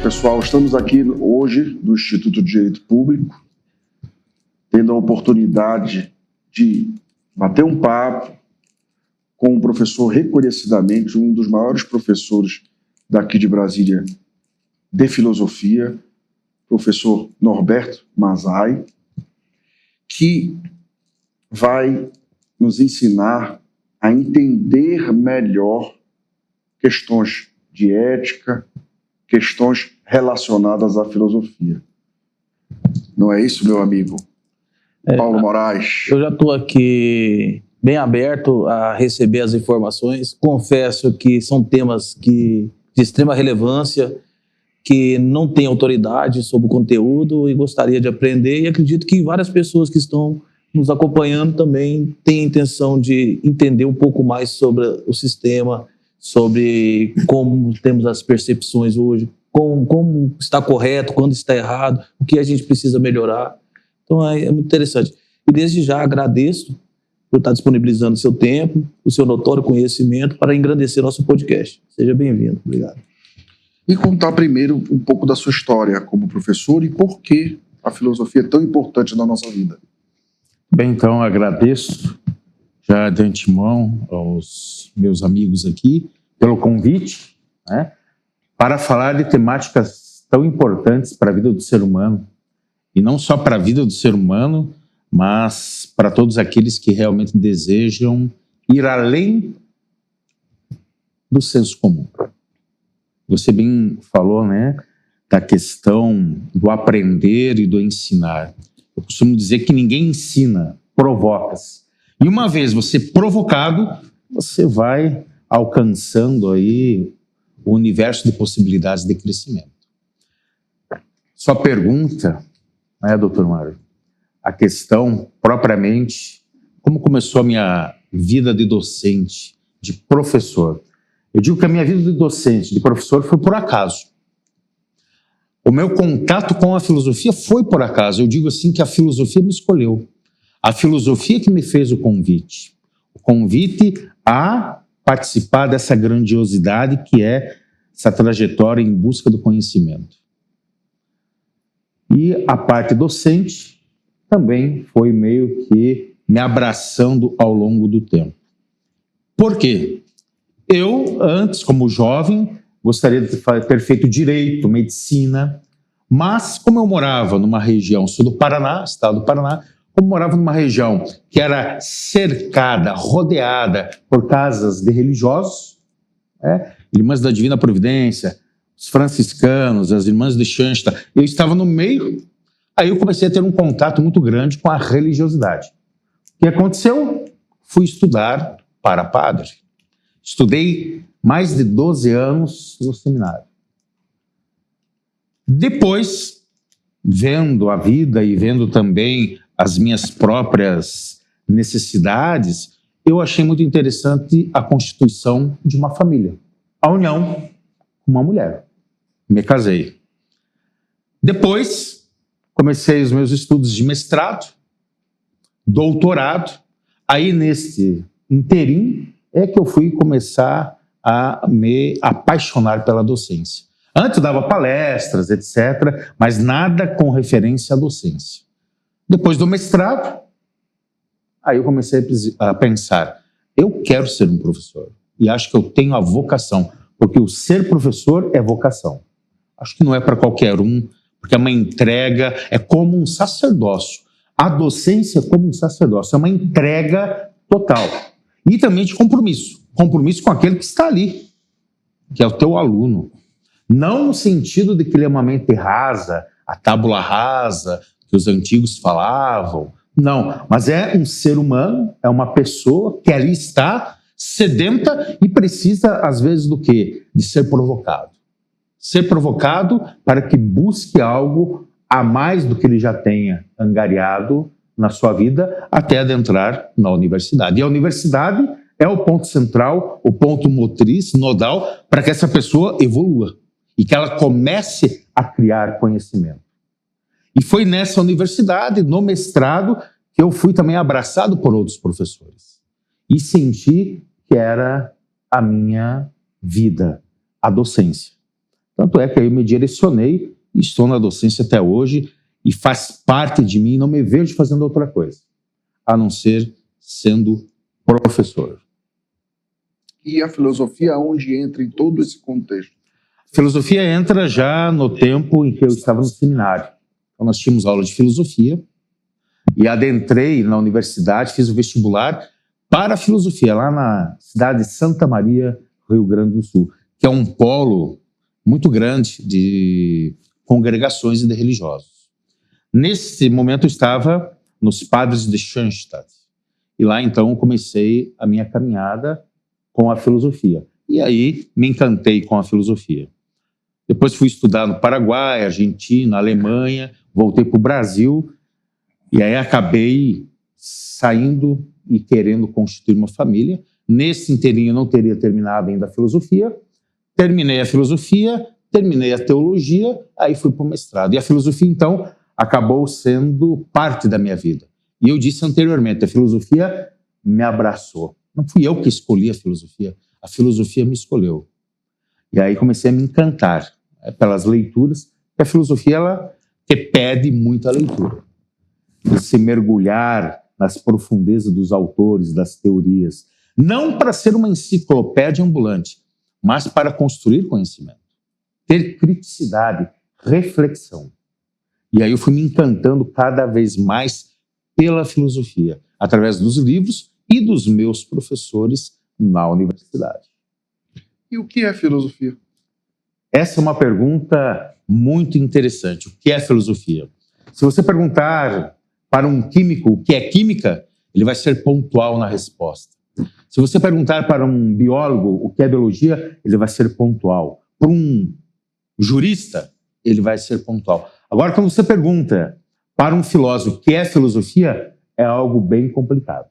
Pessoal, estamos aqui hoje no Instituto de Direito Público, tendo a oportunidade de bater um papo com um professor reconhecidamente, um dos maiores professores daqui de Brasília de filosofia, professor Norberto Mazai, que vai nos ensinar a entender melhor questões de ética, questões relacionadas à filosofia. Não é isso, meu amigo? Paulo Moraes. Eu já estou aqui bem aberto a receber as informações. Confesso que são temas de extrema relevância, que não têm autoridade sobre o conteúdo e gostaria de aprender, e acredito que várias pessoas que estão nos acompanhando também têm a intenção de entender um pouco mais sobre o sistema, sobre como temos as percepções hoje, como está correto, quando está errado, o que a gente precisa melhorar. Então é muito interessante. E desde já agradeço por estar disponibilizando o seu tempo, o seu notório conhecimento para engrandecer nosso podcast. Seja bem-vindo. Obrigado. E contar primeiro um pouco da sua história como professor e por que a filosofia é tão importante na nossa vida. Bem, então agradeço já de antemão aos meus amigos aqui pelo convite, né, para falar de temáticas tão importantes para a vida do ser humano. E não só para a vida do ser humano, mas para todos aqueles que realmente desejam ir além do senso comum. Você bem falou, né, da questão do aprender e do ensinar. Eu costumo dizer que ninguém ensina, provoca-se. E uma vez você provocado, você vai alcançando aí o universo de possibilidades de crescimento. Sua pergunta, né, doutor Mário, a questão propriamente, como começou a minha vida de docente, de professor? Eu digo que a minha vida de docente, de professor, foi por acaso. O meu contato com a filosofia foi por acaso. Eu digo assim que a filosofia me escolheu. A filosofia que me fez o convite. O convite a participar dessa grandiosidade que é essa trajetória em busca do conhecimento. E a parte docente também foi meio que me abraçando ao longo do tempo. Por quê? Eu, antes, como jovem, gostaria de ter feito direito, medicina, mas como eu morava numa região, sou do Paraná, estado do Paraná, como morava numa região que era cercada, rodeada por casas de religiosos, Irmãs da Divina Providência, os franciscanos, as Irmãs de Xanxta, eu estava no meio, aí eu comecei a ter um contato muito grande com a religiosidade. O que aconteceu? Fui estudar para padre. Estudei mais de 12 anos no seminário. Depois, vendo a vida e vendo também as minhas próprias necessidades, eu achei muito interessante a constituição de uma família. A união com uma mulher. Me casei. Depois, comecei os meus estudos de mestrado, doutorado. Aí, nesse interim, é que eu fui começar a me apaixonar pela docência. Antes eu dava palestras, etc., mas nada com referência à docência. Depois do mestrado, aí eu comecei a pensar, eu quero ser um professor e acho que eu tenho a vocação, porque o ser professor é vocação. Acho que não é para qualquer um, porque é uma entrega, é como um sacerdócio. A docência é como um sacerdócio, é uma entrega total. E também de compromisso. Compromisso com aquele que está ali, que é o teu aluno. Não no sentido de que ele é uma mente rasa, a tábula rasa, que os antigos falavam. Não, mas é um ser humano, é uma pessoa que ali está sedenta e precisa, às vezes, do quê? De ser provocado. Ser provocado para que busque algo a mais do que ele já tenha angariado na sua vida até adentrar na universidade. E a universidade é o ponto central, o ponto motriz, nodal, para que essa pessoa evolua e que ela comece a criar conhecimento. E foi nessa universidade, no mestrado, que eu fui também abraçado por outros professores. E senti que era a minha vida, a docência. Tanto é que aí eu me direcionei e estou na docência até hoje e faz parte de mim, não me vejo fazendo outra coisa, a não ser sendo professor. E a filosofia, onde entra em todo esse contexto? A filosofia entra já no tempo em que eu estava no seminário. Então nós tínhamos aula de filosofia e adentrei na universidade, fiz o vestibular para a filosofia, lá na cidade de Santa Maria, Rio Grande do Sul, que é um polo muito grande de congregações e de religiosos. Nesse momento eu estava nos Padres de Schoenstatt. E lá então comecei a minha caminhada com a filosofia. E aí me encantei com a filosofia. Depois fui estudar no Paraguai, Argentina, Alemanha, voltei para o Brasil e aí acabei saindo e querendo constituir uma família. Nesse inteirinho eu não teria terminado ainda a filosofia. Terminei a filosofia, terminei a teologia, aí fui para o mestrado. E a filosofia, então, acabou sendo parte da minha vida. E eu disse anteriormente, a filosofia me abraçou. Não fui eu que escolhi a filosofia me escolheu. E aí comecei a me encantar pelas leituras, porque a filosofia ela te pede muita leitura. Você mergulhar nas profundezas dos autores, das teorias, não para ser uma enciclopédia ambulante, mas para construir conhecimento, ter criticidade, reflexão. E aí eu fui me encantando cada vez mais pela filosofia, através dos livros e dos meus professores na universidade. E o que é filosofia? Essa é uma pergunta muito interessante. O que é filosofia? Se você perguntar para um químico o que é química, ele vai ser pontual na resposta. Se você perguntar para um biólogo o que é biologia, ele vai ser pontual. Para um jurista, ele vai ser pontual. Agora, quando você pergunta para um filósofo o que é filosofia, é algo bem complicado.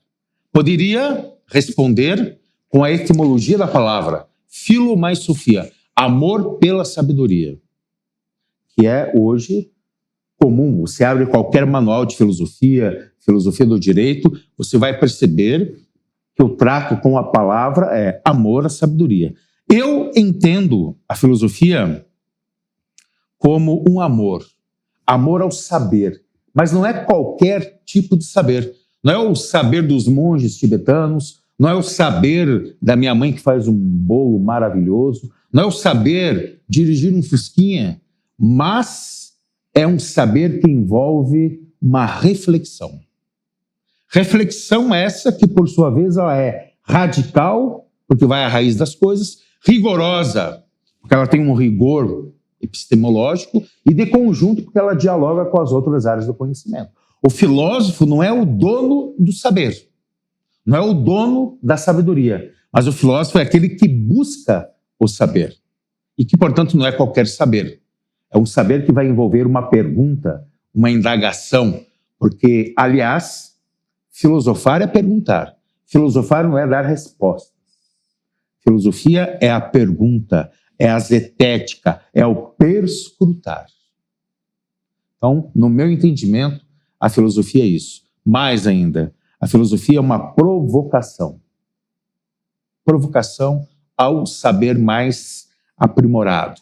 Poderia responder com a etimologia da palavra, filo mais sofia, amor pela sabedoria, que é hoje comum. Você abre qualquer manual de filosofia, filosofia do direito, você vai perceber que o trato com a palavra é amor à sabedoria. Eu entendo a filosofia como um amor ao saber, mas não é qualquer tipo de saber. Não é o saber dos monges tibetanos, não é o saber da minha mãe que faz um bolo maravilhoso, não é o saber dirigir um fusquinha, mas é um saber que envolve uma reflexão. Reflexão essa que, por sua vez, ela é radical, porque vai à raiz das coisas, rigorosa, porque ela tem um rigor epistemológico, e de conjunto, porque ela dialoga com as outras áreas do conhecimento. O filósofo não é o dono do saber, não é o dono da sabedoria, mas o filósofo é aquele que busca o saber, e que, portanto, não é qualquer saber. É um saber que vai envolver uma pergunta, uma indagação, porque, aliás, filosofar é perguntar. Filosofar não é dar respostas. Filosofia é a pergunta, é a zetética, é o perscrutar. Então, no meu entendimento, a filosofia é isso. Mais ainda, a filosofia é uma provocação. Provocação ao saber mais aprimorado,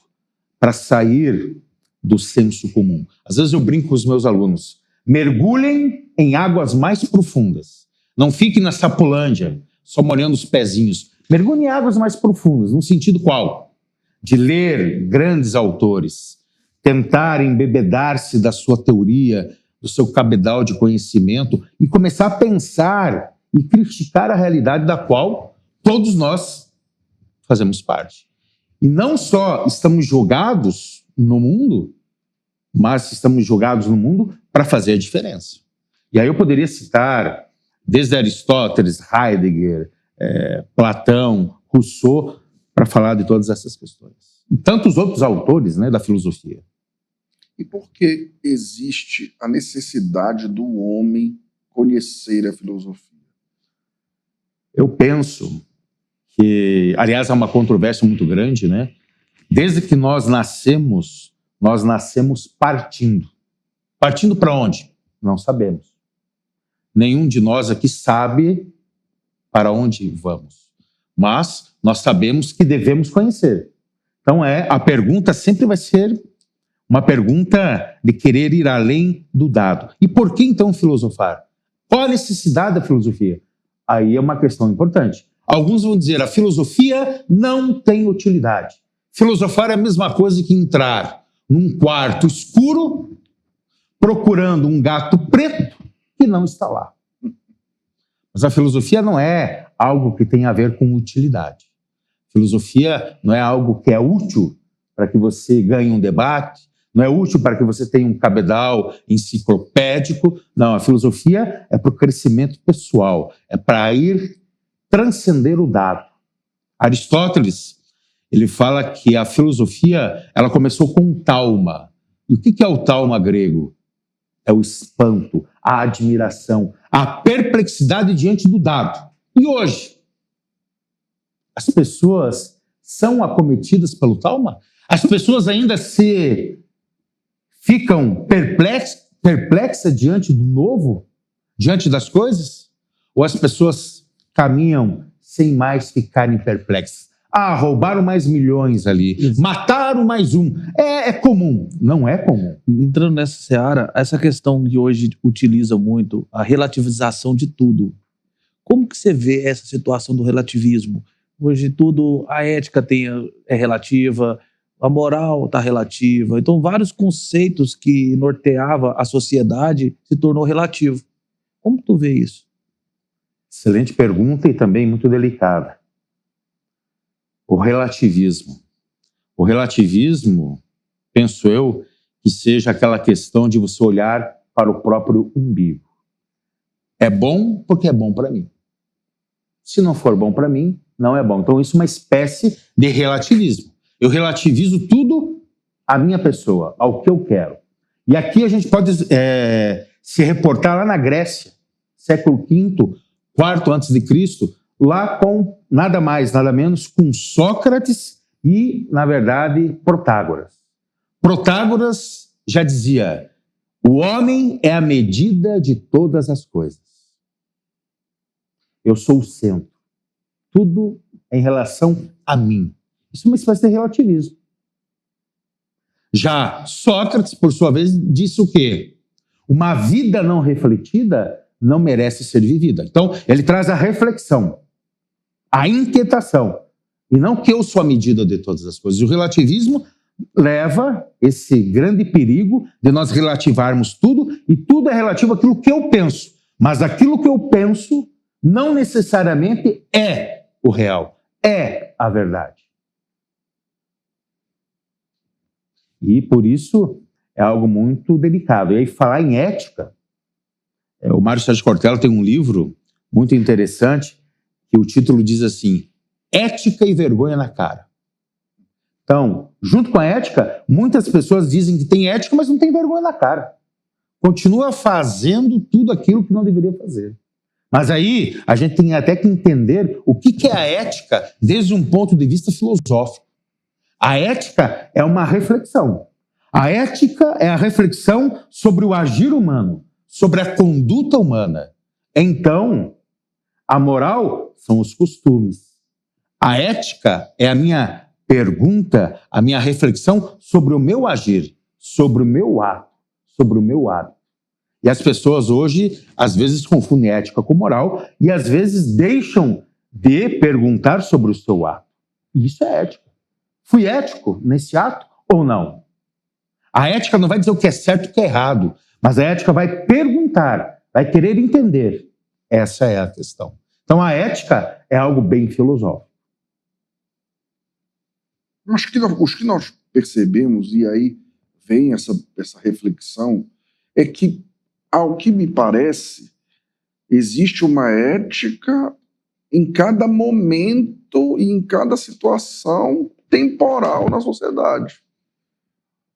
para sair do senso comum. Às vezes eu brinco com os meus alunos, mergulhem em águas mais profundas. Não fiquem na Sapolândia, só molhando os pezinhos. Mergulhem em águas mais profundas, no sentido qual? De ler grandes autores, tentar embebedar-se da sua teoria, do seu cabedal de conhecimento e começar a pensar e criticar a realidade da qual todos nós fazemos parte. E não só estamos jogados no mundo, mas estamos jogados no mundo para fazer a diferença. E aí eu poderia citar desde Aristóteles, Heidegger, Platão, Rousseau, para falar de todas essas questões. E tantos outros autores, né, da filosofia. E por que existe a necessidade do homem conhecer a filosofia? Eu penso que, aliás, há uma controvérsia muito grande, né? Desde que nós nascemos partindo. Partindo para onde? Não sabemos. Nenhum de nós aqui sabe para onde vamos. Mas nós sabemos que devemos conhecer. Então, a pergunta sempre vai ser uma pergunta de querer ir além do dado. E por que, então, filosofar? Qual a necessidade da filosofia? Aí é uma questão importante. Alguns vão dizer, a filosofia não tem utilidade. Filosofar é a mesma coisa que entrar num quarto escuro procurando um gato preto que não está lá. Mas a filosofia não é algo que tem a ver com utilidade. Filosofia não é algo que é útil para que você ganhe um debate, não é útil para que você tenha um cabedal enciclopédico. Não, a filosofia é para o crescimento pessoal, é para ir transcender o dado. Aristóteles, ele fala que a filosofia ela começou com um talma. E o que é o talma grego? É o espanto, a admiração, a perplexidade diante do dado. E hoje, as pessoas são acometidas pelo talma? As pessoas ainda ficam perplexas diante do novo? Diante das coisas? Ou as pessoas caminham sem mais ficarem perplexas? Ah, roubaram mais milhões ali, mataram mais um. É comum. Não é comum. Entrando nessa seara, essa questão de hoje utiliza muito a relativização de tudo. Como que você vê essa situação do relativismo? Hoje tudo, a ética é relativa, a moral está relativa. Então vários conceitos que norteava a sociedade se tornou relativo. Como tu vê isso? Excelente pergunta e também muito delicada. O relativismo. O relativismo, penso eu, que seja aquela questão de você olhar para o próprio umbigo. É bom porque é bom para mim. Se não for bom para mim, não é bom. Então isso é uma espécie de relativismo. Eu relativizo tudo à minha pessoa, ao que eu quero. E aqui a gente pode se reportar lá na Grécia, século V, IV antes de Cristo, lá com nada mais, nada menos, com Sócrates e, na verdade, Protágoras. Protágoras já dizia, o homem é a medida de todas as coisas. Eu sou o centro. Tudo em relação a mim. Isso é uma espécie de relativismo. Já Sócrates, por sua vez, disse o quê? Uma vida não refletida não merece ser vivida. Então, ele traz a reflexão, a inquietação, e não que eu sou a medida de todas as coisas. O relativismo leva esse grande perigo de nós relativarmos tudo, e tudo é relativo àquilo que eu penso. Mas aquilo que eu penso não necessariamente é o real, é a verdade. E por isso é algo muito delicado. E aí falar em ética, o Mário Sérgio Cortella tem um livro muito interessante que o título diz assim, Ética e Vergonha na Cara. Então, junto com a ética, muitas pessoas dizem que tem ética, mas não tem vergonha na cara. Continua fazendo tudo aquilo que não deveria fazer. Mas aí a gente tem até que entender o que é a ética desde um ponto de vista filosófico. A ética é uma reflexão. A ética é a reflexão sobre o agir humano, sobre a conduta humana. Então, a moral são os costumes. A ética é a minha pergunta, a minha reflexão sobre o meu agir, sobre o meu ato, sobre o meu hábito. E as pessoas hoje, às vezes, confundem ética com moral e, às vezes, deixam de perguntar sobre o seu ato. E isso é ética. Fui ético nesse ato ou não? A ética não vai dizer o que é certo e o que é errado, mas a ética vai perguntar, vai querer entender. Essa é a questão. Então, a ética é algo bem filosófico. Acho que os que nós percebemos, e aí vem essa reflexão, é que, ao que me parece, existe uma ética em cada momento e em cada situação temporal na sociedade.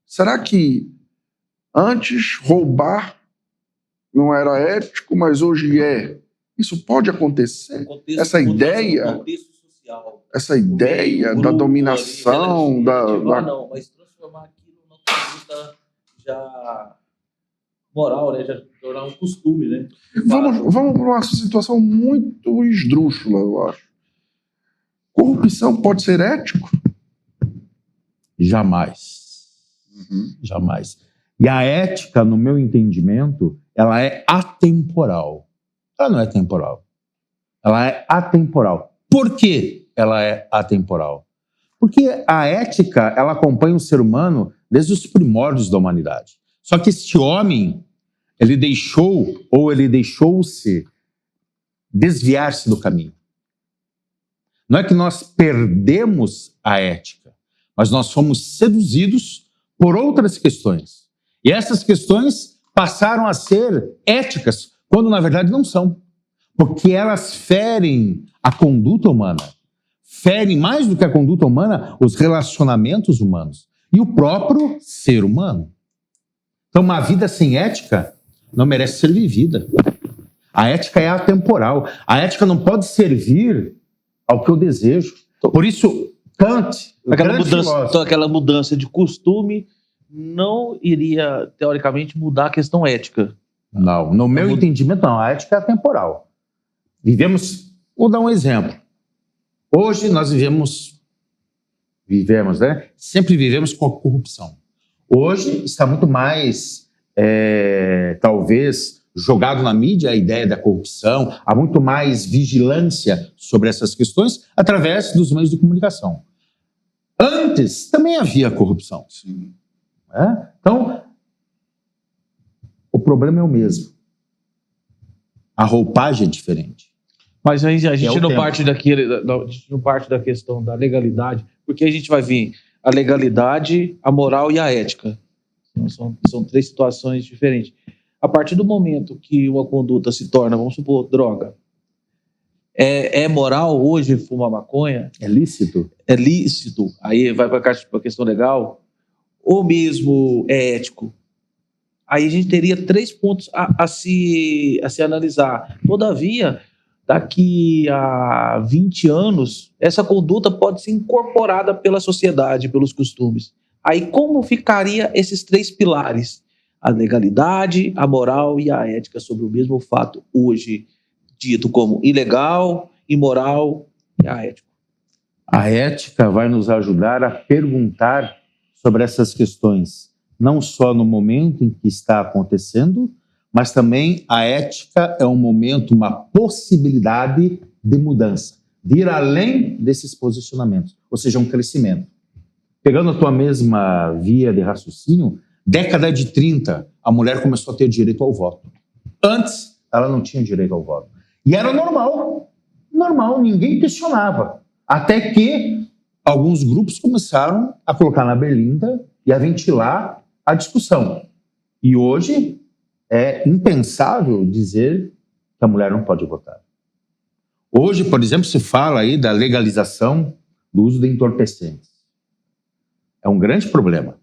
Será que antes roubar não era ético, mas hoje é? Isso pode acontecer? Essa ideia da dominação, não, mas transformar aquilo numa conduta já moral, né? Já tornar um costume, né? Vamos para uma situação muito esdrúxula, eu acho. Corrupção pode ser ético? Jamais. Jamais. E a ética, no meu entendimento, ela é atemporal. Ela não é temporal. Ela é atemporal. Por que ela é atemporal? Porque a ética, ela acompanha o ser humano desde os primórdios da humanidade. Só que este homem, ele deixou-se desviar-se do caminho. Não é que nós perdemos a ética, mas nós fomos seduzidos por outras questões. E essas questões passaram a ser éticas, quando na verdade não são. Porque elas ferem a conduta humana. Ferem mais do que a conduta humana, os relacionamentos humanos. E o próprio ser humano. Então, uma vida sem ética não merece ser vivida. A ética é atemporal. A ética não pode servir ao que eu desejo. Por isso, Kant, aquela mudança de costume não iria, teoricamente, mudar a questão ética. Não, no meu entendimento, não. A ética é atemporal. Vou dar um exemplo. Hoje nós vivemos, né? Sempre vivemos com a corrupção. Hoje está muito mais, talvez, jogado na mídia a ideia da corrupção, há muito mais vigilância sobre essas questões através dos meios de comunicação. Antes também havia corrupção. Sim. Então, o problema é o mesmo. A roupagem é diferente. Mas aí a gente não parte não parte da questão da legalidade, porque a gente vai vir a legalidade, a moral e a ética. São três situações diferentes. A partir do momento que uma conduta se torna, vamos supor, droga, é moral hoje fumar maconha? É lícito? É lícito. Aí vai para a questão legal. Ou mesmo é ético. Aí a gente teria 3 pontos a se analisar. Todavia, daqui a 20 anos, essa conduta pode ser incorporada pela sociedade, pelos costumes. Aí como ficaria esses 3 pilares? A legalidade, a moral e a ética sobre o mesmo fato hoje dito como ilegal, imoral e a ética. A ética vai nos ajudar a perguntar sobre essas questões, não só no momento em que está acontecendo, mas também a ética é um momento, uma possibilidade de mudança, de ir além desses posicionamentos, ou seja, um crescimento. Pegando a tua mesma via de raciocínio, década de 30, a mulher começou a ter direito ao voto. Antes, ela não tinha direito ao voto. E era normal, ninguém questionava. Até que alguns grupos começaram a colocar na berlinda e a ventilar a discussão. E hoje é impensável dizer que a mulher não pode votar. Hoje, por exemplo, se fala aí da legalização do uso de entorpecentes. É um grande problema.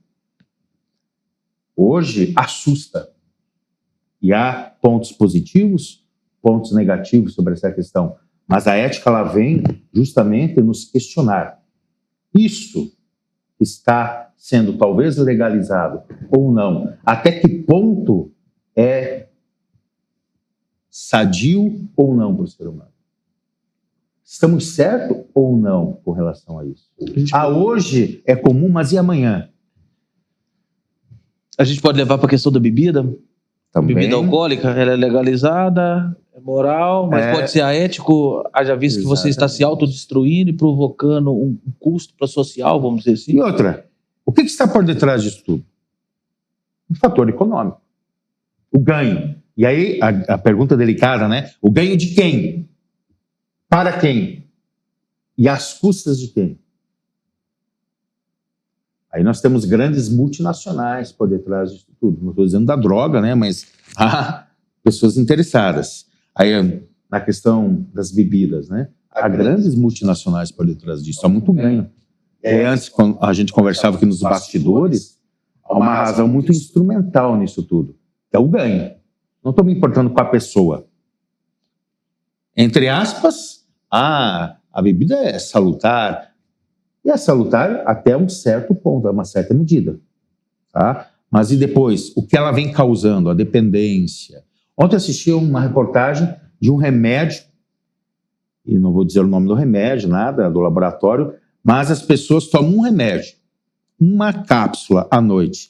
Hoje assusta. E há pontos positivos, pontos negativos sobre essa questão. Mas a ética ela vem justamente nos questionar. Isso está sendo talvez legalizado ou não? Até que ponto é sadio ou não para o ser humano? Estamos certos ou não com relação a isso? Hoje é comum, mas e amanhã? A gente pode levar para a questão da bebida? Também. Bebida alcoólica, ela é legalizada, é moral, mas pode ser aético, haja visto que você está se autodestruindo e provocando um custo para social, vamos dizer assim. E outra, o que está por detrás disso tudo? Um fator econômico. O ganho. E aí, a pergunta delicada, né? O ganho de quem? Para quem? E às custas de quem? Aí nós temos grandes multinacionais por detrás disso tudo. Não estou dizendo da droga, né? Mas há pessoas interessadas. Aí, na questão das bebidas, né? Há grandes multinacionais por detrás disso. Há muito ganho. Antes, quando a gente conversava aqui nos bastidores, há uma razão muito instrumental nisso tudo. É o ganho. Não estou me importando com a pessoa. Entre aspas, a bebida é salutar. E é salutar até um certo ponto, a uma certa medida. Tá? Mas e depois? O que ela vem causando? A dependência. Ontem assisti uma reportagem de um remédio, e não vou dizer o nome do remédio, nada, do laboratório, mas as pessoas tomam um remédio. uma cápsula à noite,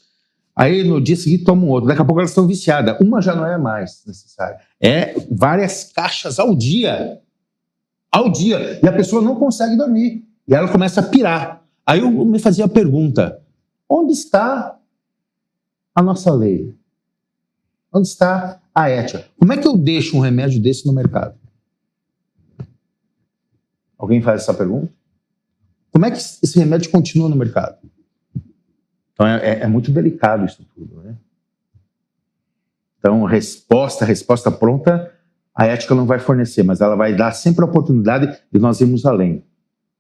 aí no dia seguinte tomam outro, daqui a pouco elas estão viciadas. Uma já não é mais necessária. É várias caixas ao dia. Ao dia. E a pessoa não consegue dormir. E ela começa a pirar. Aí eu me fazia a pergunta, onde está a nossa lei? Onde está a ética? Como é que eu deixo um remédio desse no mercado? Alguém faz essa pergunta? Como é que esse remédio continua no mercado? Então é muito delicado isso tudo, né? Então, resposta pronta, a ética não vai fornecer, mas ela vai dar sempre a oportunidade de nós irmos além.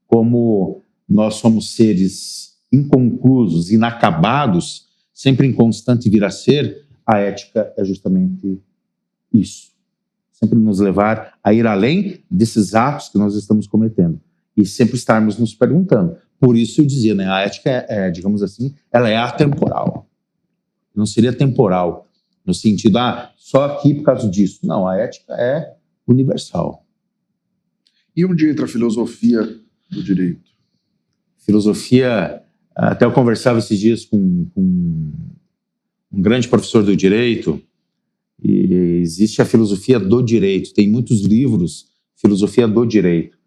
Como nós somos seres inconclusos, inacabados, sempre em constante vir a ser, a ética é justamente isso. Sempre nos levar a ir além desses atos que nós estamos cometendo. E sempre estarmos nos perguntando. Por isso eu dizia, né, a ética digamos assim, ela é atemporal. Não seria temporal, no sentido, só aqui por causa disso. Não, a ética é universal. E onde entra a filosofia do direito? Filosofia, até eu conversava esses dias com um grande professor do direito, e existe a filosofia do direito, tem muitos livros, filosofia do direito.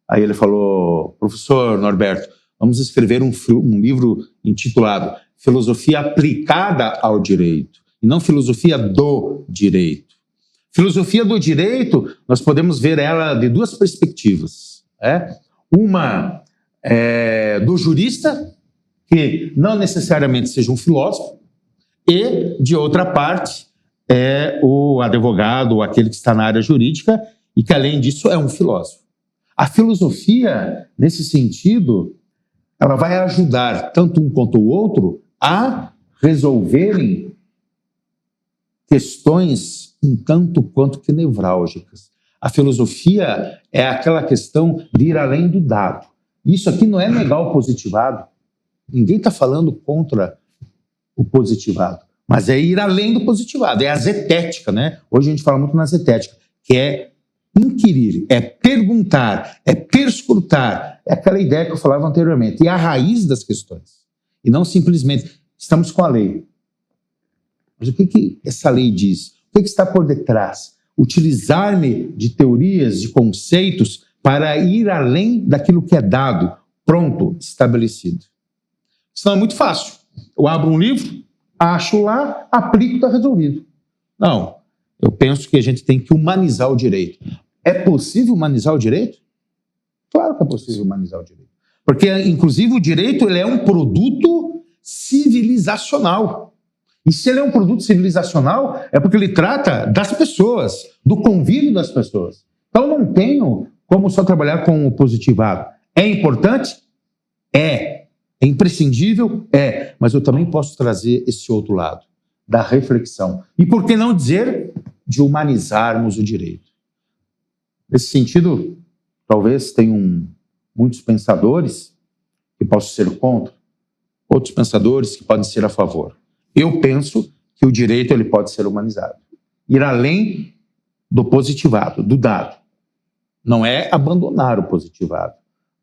Aí ele falou, professor Norberto, vamos escrever um livro intitulado Filosofia aplicada ao direito, e não filosofia do direito. Filosofia do direito, nós podemos ver ela de duas perspectivas. Uma do jurista, que não necessariamente seja um filósofo, e, de outra parte, é o advogado, ou aquele que está na área jurídica, e que, além disso, é um filósofo. A filosofia, nesse sentido, ela vai ajudar tanto um quanto o outro a resolverem questões um tanto quanto que nevrálgicas. A filosofia é aquela questão de ir além do dado. Isso aqui não é negar o positivado. Ninguém está falando contra o positivado, mas é ir além do positivado, é a zetética, né? Hoje a gente fala muito na zetética, que é inquirir, é perguntar, é perscrutar, é aquela ideia que eu falava anteriormente, e a raiz das questões. E não simplesmente, estamos com a lei. Mas o que essa lei diz? O que está por detrás? Utilizar-me de teorias, de conceitos, para ir além daquilo que é dado, pronto, estabelecido. Senão é muito fácil. Eu abro um livro, acho lá, aplico, está resolvido. Não. Eu penso que a gente tem que humanizar o direito. É possível humanizar o direito? Claro que é possível humanizar o direito. Porque, inclusive, o direito ele é um produto civilizacional. E se ele é um produto civilizacional, é porque ele trata das pessoas, do convívio das pessoas. Então, eu não tenho como só trabalhar com o positivado. É importante? É. É imprescindível? É. Mas eu também posso trazer esse outro lado, da reflexão. E por que não dizer de humanizarmos o direito? Nesse sentido, talvez tenham muitos pensadores que possam ser contra, outros pensadores que podem ser a favor. Eu penso que o direito ele pode ser humanizado. Ir além do positivado, do dado. Não é abandonar o positivado,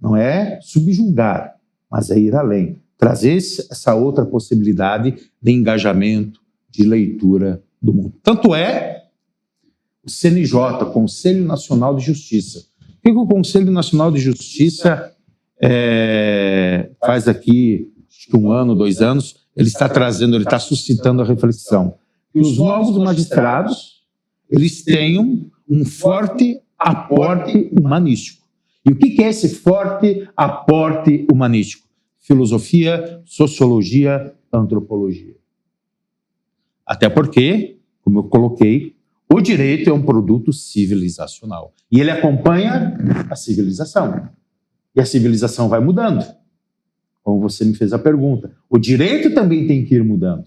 não é subjugar, mas é ir além. Trazer essa outra possibilidade de engajamento, de leitura do mundo. Tanto é o CNJ, Conselho Nacional de Justiça. O que o Conselho Nacional de Justiça faz aqui, acho que 1 ano, 2 anos, ele está trazendo, ele está suscitando a reflexão. Que os novos magistrados, eles tenham um forte aporte humanístico. E o que é esse forte aporte humanístico? Filosofia, sociologia, antropologia. Até porque, como eu coloquei, o direito é um produto civilizacional. E ele acompanha a civilização. E a civilização vai mudando. Como você me fez a pergunta. O direito também tem que ir mudando,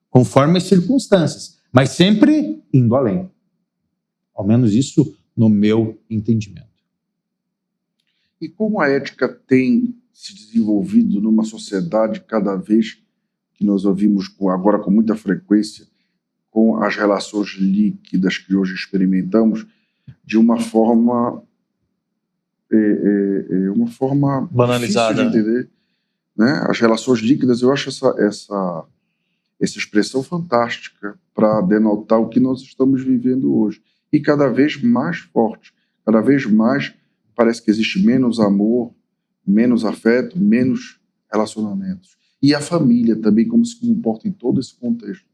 conforme as circunstâncias, mas sempre indo além. Ao menos isso no meu entendimento. E como a ética tem se desenvolvido numa sociedade cada vez que nós ouvimos agora com muita frequência, com as relações líquidas que hoje experimentamos, de uma forma banalizada, difícil de entender, né? As relações líquidas, eu acho essa expressão fantástica para denotar o que nós estamos vivendo hoje. E cada vez mais forte, cada vez mais parece que existe menos amor, menos afeto, menos relacionamentos. E a família também, como se comporta em todo esse contexto.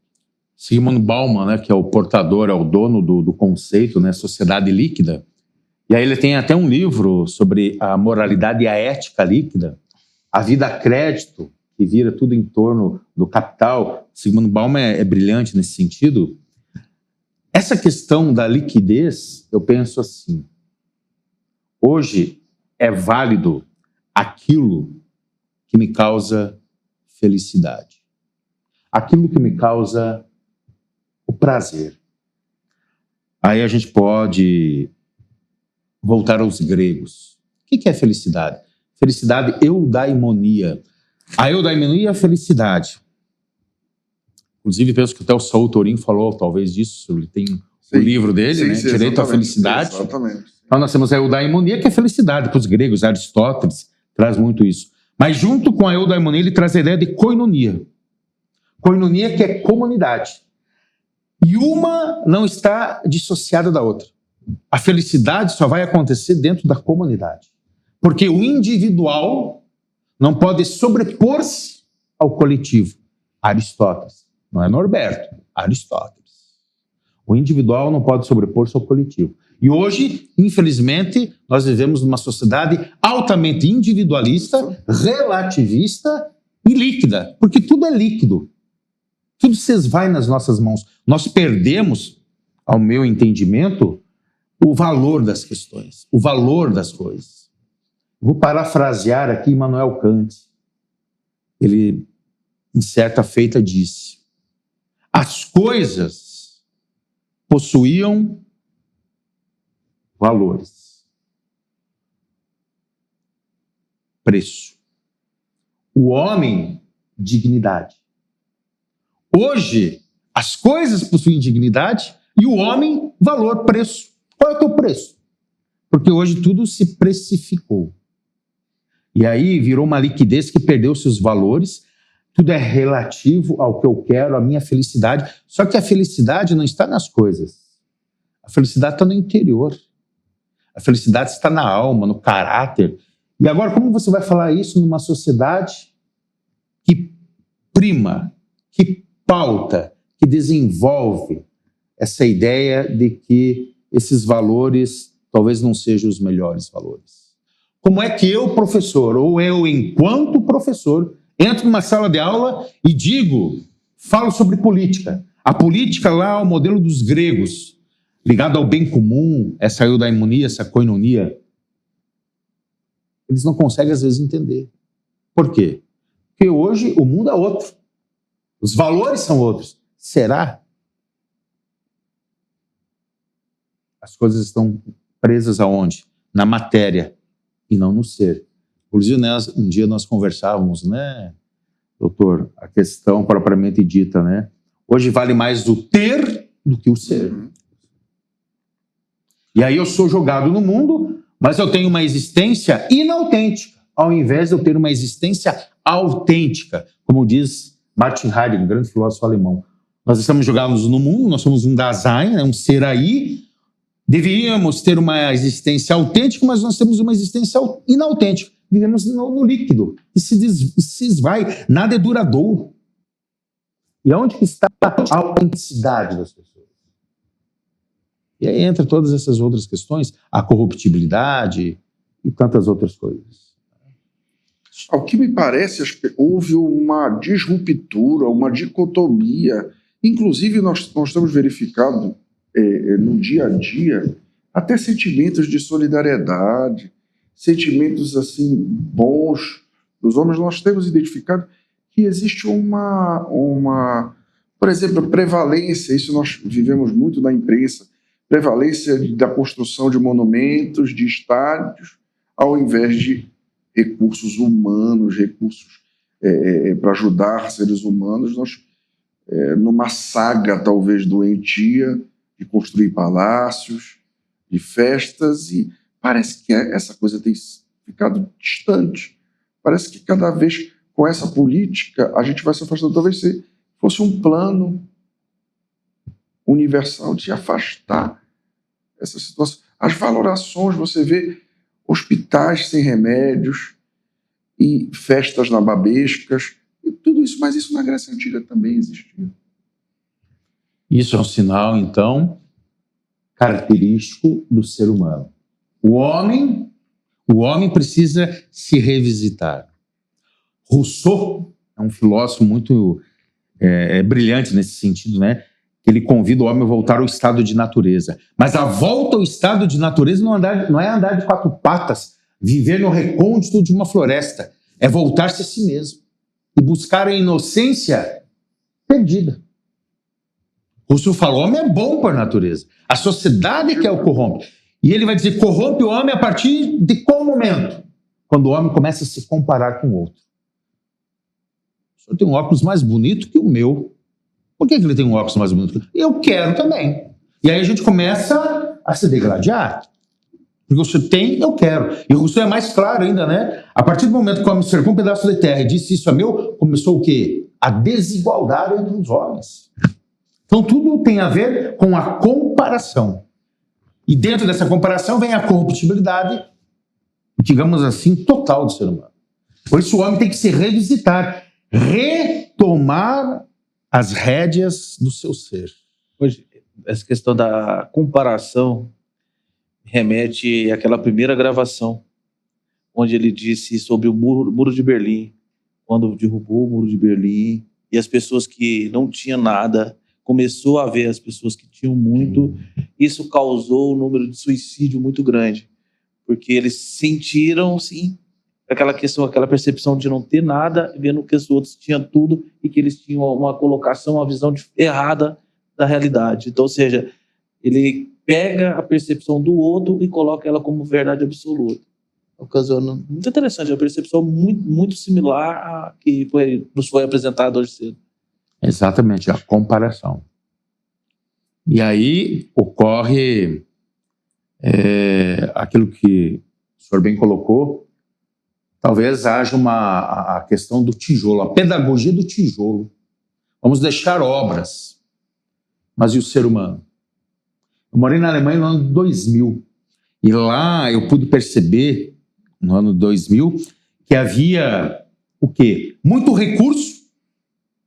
Sigmund Bauman, né, que é o portador, é o dono do conceito, né, sociedade líquida. E aí ele tem até um livro sobre a moralidade e a ética líquida, a vida a crédito, que vira tudo em torno do capital. Sigmund Bauman é brilhante nesse sentido. Essa questão da liquidez, eu penso assim, hoje é válido aquilo que me causa felicidade, aquilo que me causa o prazer. Aí a gente pode voltar aos gregos. O que é felicidade? Felicidade, eudaimonia. A eudaimonia é a felicidade. Inclusive, penso que até o Saul Torin falou talvez disso, ele tem o livro dele, né? Direito à Felicidade. Exatamente. Então nós temos a eudaimonia, que é felicidade para os gregos, Aristóteles traz muito isso. Mas junto com a eudaimonia, ele traz a ideia de koinonia. Koinonia que é comunidade. E uma não está dissociada da outra. A felicidade só vai acontecer dentro da comunidade. Porque o individual não pode sobrepor-se ao coletivo. Aristóteles. Não é Norberto, Aristóteles. O individual não pode sobrepor-se ao coletivo. E hoje, infelizmente, nós vivemos numa sociedade altamente individualista, relativista e líquida. Porque tudo é líquido. Tudo se esvai nas nossas mãos. Nós perdemos, ao meu entendimento, o valor das questões, o valor das coisas. Vou parafrasear aqui Immanuel Kant. Ele, em certa feita, disse: as coisas possuíam valores, preço. O homem, dignidade. Hoje, as coisas possuem dignidade e o homem, valor, preço. Qual é o teu preço? Porque hoje tudo se precificou. E aí virou uma liquidez que perdeu seus valores. Tudo é relativo ao que eu quero, à minha felicidade. Só que a felicidade não está nas coisas. A felicidade está no interior. A felicidade está na alma, no caráter. E agora, como você vai falar isso numa sociedade que prima, que pauta, que desenvolve essa ideia de que esses valores talvez não sejam os melhores valores? Como é que eu, professor, ou eu, enquanto professor, entro numa sala de aula e falo sobre política. A política lá é o modelo dos gregos, ligado ao bem comum, essa eudaimonia, essa koinonia. Eles não conseguem, às vezes, entender. Por quê? Porque hoje o mundo é outro. Os valores são outros. Será? As coisas estão presas aonde? Na matéria e não no ser. Inclusive, um dia nós conversávamos, né, doutor, a questão propriamente dita, né? Hoje vale mais o ter do que o ser. E aí eu sou jogado no mundo, mas eu tenho uma existência inautêntica, ao invés de eu ter uma existência autêntica, como diz Martin Heidegger, um grande filósofo alemão. Nós estamos jogados no mundo, nós somos um Dasein, né, um ser aí. Deveríamos ter uma existência autêntica, mas nós temos uma existência inautêntica. Vivemos no líquido, e se esvai, nada é duradouro. E onde está a autenticidade das pessoas? E aí entra todas essas outras questões, a corruptibilidade e tantas outras coisas. Ao que me parece, houve uma disruptura, uma dicotomia. Inclusive, nós estamos verificando no dia a dia até sentimentos de solidariedade, sentimentos assim bons dos homens. Nós temos identificado que existe por exemplo, prevalência, isso nós vivemos muito na imprensa, prevalência da construção de monumentos, de estádios, ao invés de recursos humanos, recursos para ajudar seres humanos. Nós, numa saga talvez doentia, de construir palácios, de festas, e parece que essa coisa tem ficado distante. Parece que cada vez com essa política, a gente vai se afastando. Talvez se fosse um plano universal de afastar essa situação. As valorações, você vê hospitais sem remédios e festas nababescas e tudo isso, mas isso na Grécia Antiga também existia. Isso é um sinal, então, característico do ser humano. O homem precisa se revisitar. Rousseau é um filósofo muito brilhante nesse sentido, né? Ele convida o homem a voltar ao estado de natureza. Mas a volta ao estado de natureza não é andar de quatro patas, viver no recôndito de uma floresta. É voltar-se a si mesmo e buscar a inocência perdida. Rousseau fala, o homem é bom por natureza. A sociedade que é o corrompe. E ele vai dizer, corrompe o homem a partir de qual momento? Quando o homem começa a se comparar com o outro. O senhor tem um óculos mais bonito que o meu. Por que ele tem um óculos mais bonito? Eu quero também. E aí a gente começa a se degladiar. Porque o senhor tem, eu quero. E o Rousseau é mais claro ainda, né? A partir do momento que o homem cercou um pedaço de terra e disse isso é meu, começou o quê? A desigualdade entre os homens. Então tudo tem a ver com a comparação. E dentro dessa comparação vem a corruptibilidade, digamos assim, total do ser humano. Por isso o homem tem que se revisitar, retomar as rédeas do seu ser. Hoje, essa questão da comparação remete àquela primeira gravação, onde ele disse sobre o muro de Berlim, quando derrubou o muro de Berlim, e as pessoas que não tinham nada, começou a ver as pessoas que tinham muito, isso causou um número de suicídio muito grande, porque eles sentiram, sim, aquela questão, aquela percepção de não ter nada, vendo que os outros tinham tudo e que eles tinham uma colocação, uma visão errada da realidade. Então, ou seja, ele pega a percepção do outro e coloca ela como verdade absoluta. Ocasionando muito interessante, é uma percepção muito, muito similar à que nos foi apresentada hoje cedo. Exatamente, a comparação. E aí ocorre aquilo que o senhor bem colocou. Talvez haja a questão do tijolo, a pedagogia do tijolo. Vamos deixar obras. Mas e o ser humano? Eu morei na Alemanha no ano 2000. E lá eu pude perceber, no ano 2000, que havia o quê? Muito recurso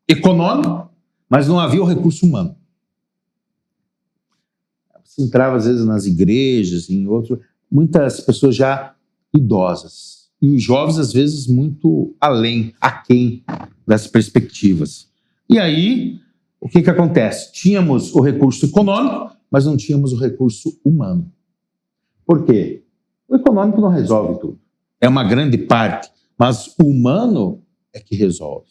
econômico, mas não havia o recurso humano. Você entrava, às vezes, nas igrejas, em outros, muitas pessoas já idosas. E os jovens, às vezes, muito aquém das perspectivas. E aí, o que acontece? Tínhamos o recurso econômico, mas não tínhamos o recurso humano. Por quê? O econômico não resolve tudo. É uma grande parte, mas o humano é que resolve.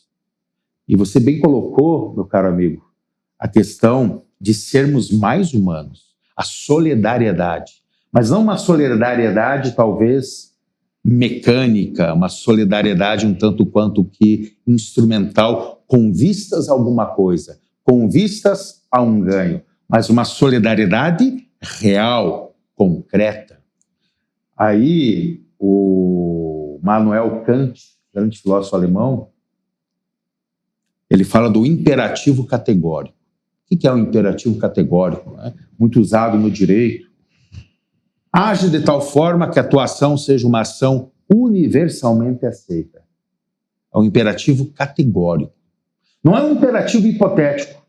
E você bem colocou, meu caro amigo, a questão de sermos mais humanos, a solidariedade. Mas não uma solidariedade, talvez, mecânica, uma solidariedade um tanto quanto que instrumental, com vistas a alguma coisa, com vistas a um ganho, mas uma solidariedade real, concreta. Aí o Immanuel Kant, grande filósofo alemão, ele fala do imperativo categórico. O que é o imperativo categórico? Muito usado no direito. Age de tal forma que a tua ação seja uma ação universalmente aceita. É um imperativo categórico. Não é um imperativo hipotético.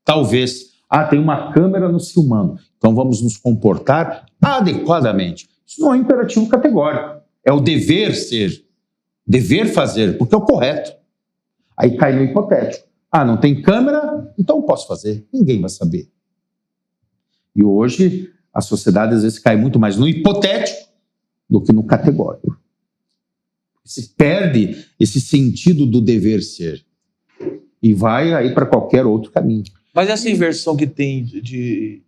Talvez, tem uma câmera nos filmando, então vamos nos comportar adequadamente. Isso não é um imperativo categórico. É o dever ser, dever fazer, porque é o correto. Aí cai no hipotético. Não tem câmera, então eu posso fazer. Ninguém vai saber. E hoje a sociedade às vezes cai muito mais no hipotético do que no categórico. Se perde esse sentido do dever ser e vai aí para qualquer outro caminho. Mas essa inversão que tem de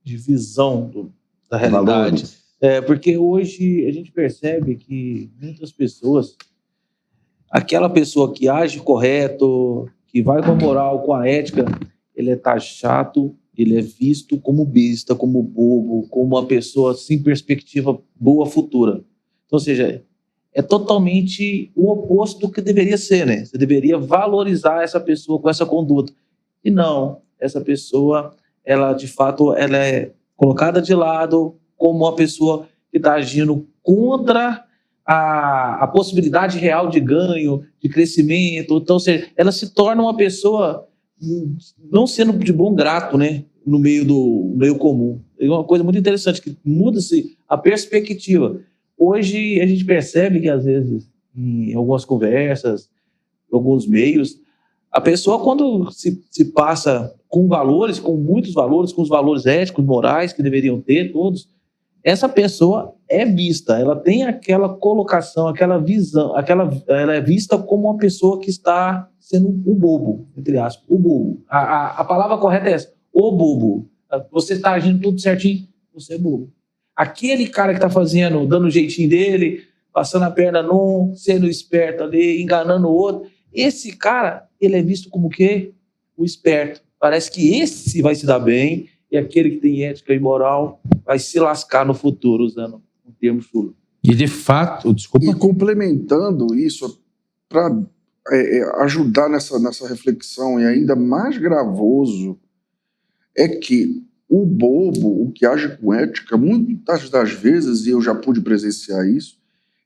visão da realidade, porque hoje a gente percebe que muitas pessoas, aquela pessoa que age correto, que vai com a moral, com a ética, ele é taxado, ele é visto como besta, como bobo, como uma pessoa sem perspectiva boa futura. Então, ou seja, é totalmente o oposto do que deveria ser, né? Você deveria valorizar essa pessoa com essa conduta. E não, essa pessoa, ela de fato, ela é colocada de lado como uma pessoa que está agindo contra a possibilidade real de ganho, de crescimento. Então, ou seja, ela se torna uma pessoa não sendo de bom grato, né? No meio comum. É uma coisa muito interessante, que muda-se a perspectiva. Hoje a gente percebe que, às vezes, em algumas conversas, em alguns meios, a pessoa, quando se passa com valores, com muitos valores, com os valores éticos, morais que deveriam ter todos, essa pessoa é vista, ela tem aquela colocação, aquela visão, ela é vista como uma pessoa que está sendo o bobo, entre aspas, o bobo. A palavra correta é essa, o bobo. Você está agindo tudo certinho, você é bobo. Aquele cara que está fazendo, dando o jeitinho dele, passando a perna num, sendo esperto ali, enganando o outro, esse cara, ele é visto como o quê? O esperto. Parece que esse vai se dar bem, e aquele que tem ética e moral vai se lascar no futuro, usando um termo chulo. E de fato, desculpa. E complementando isso, para ajudar nessa reflexão, e ainda mais gravoso, é que o bobo, o que age com ética, muitas das vezes, e eu já pude presenciar isso,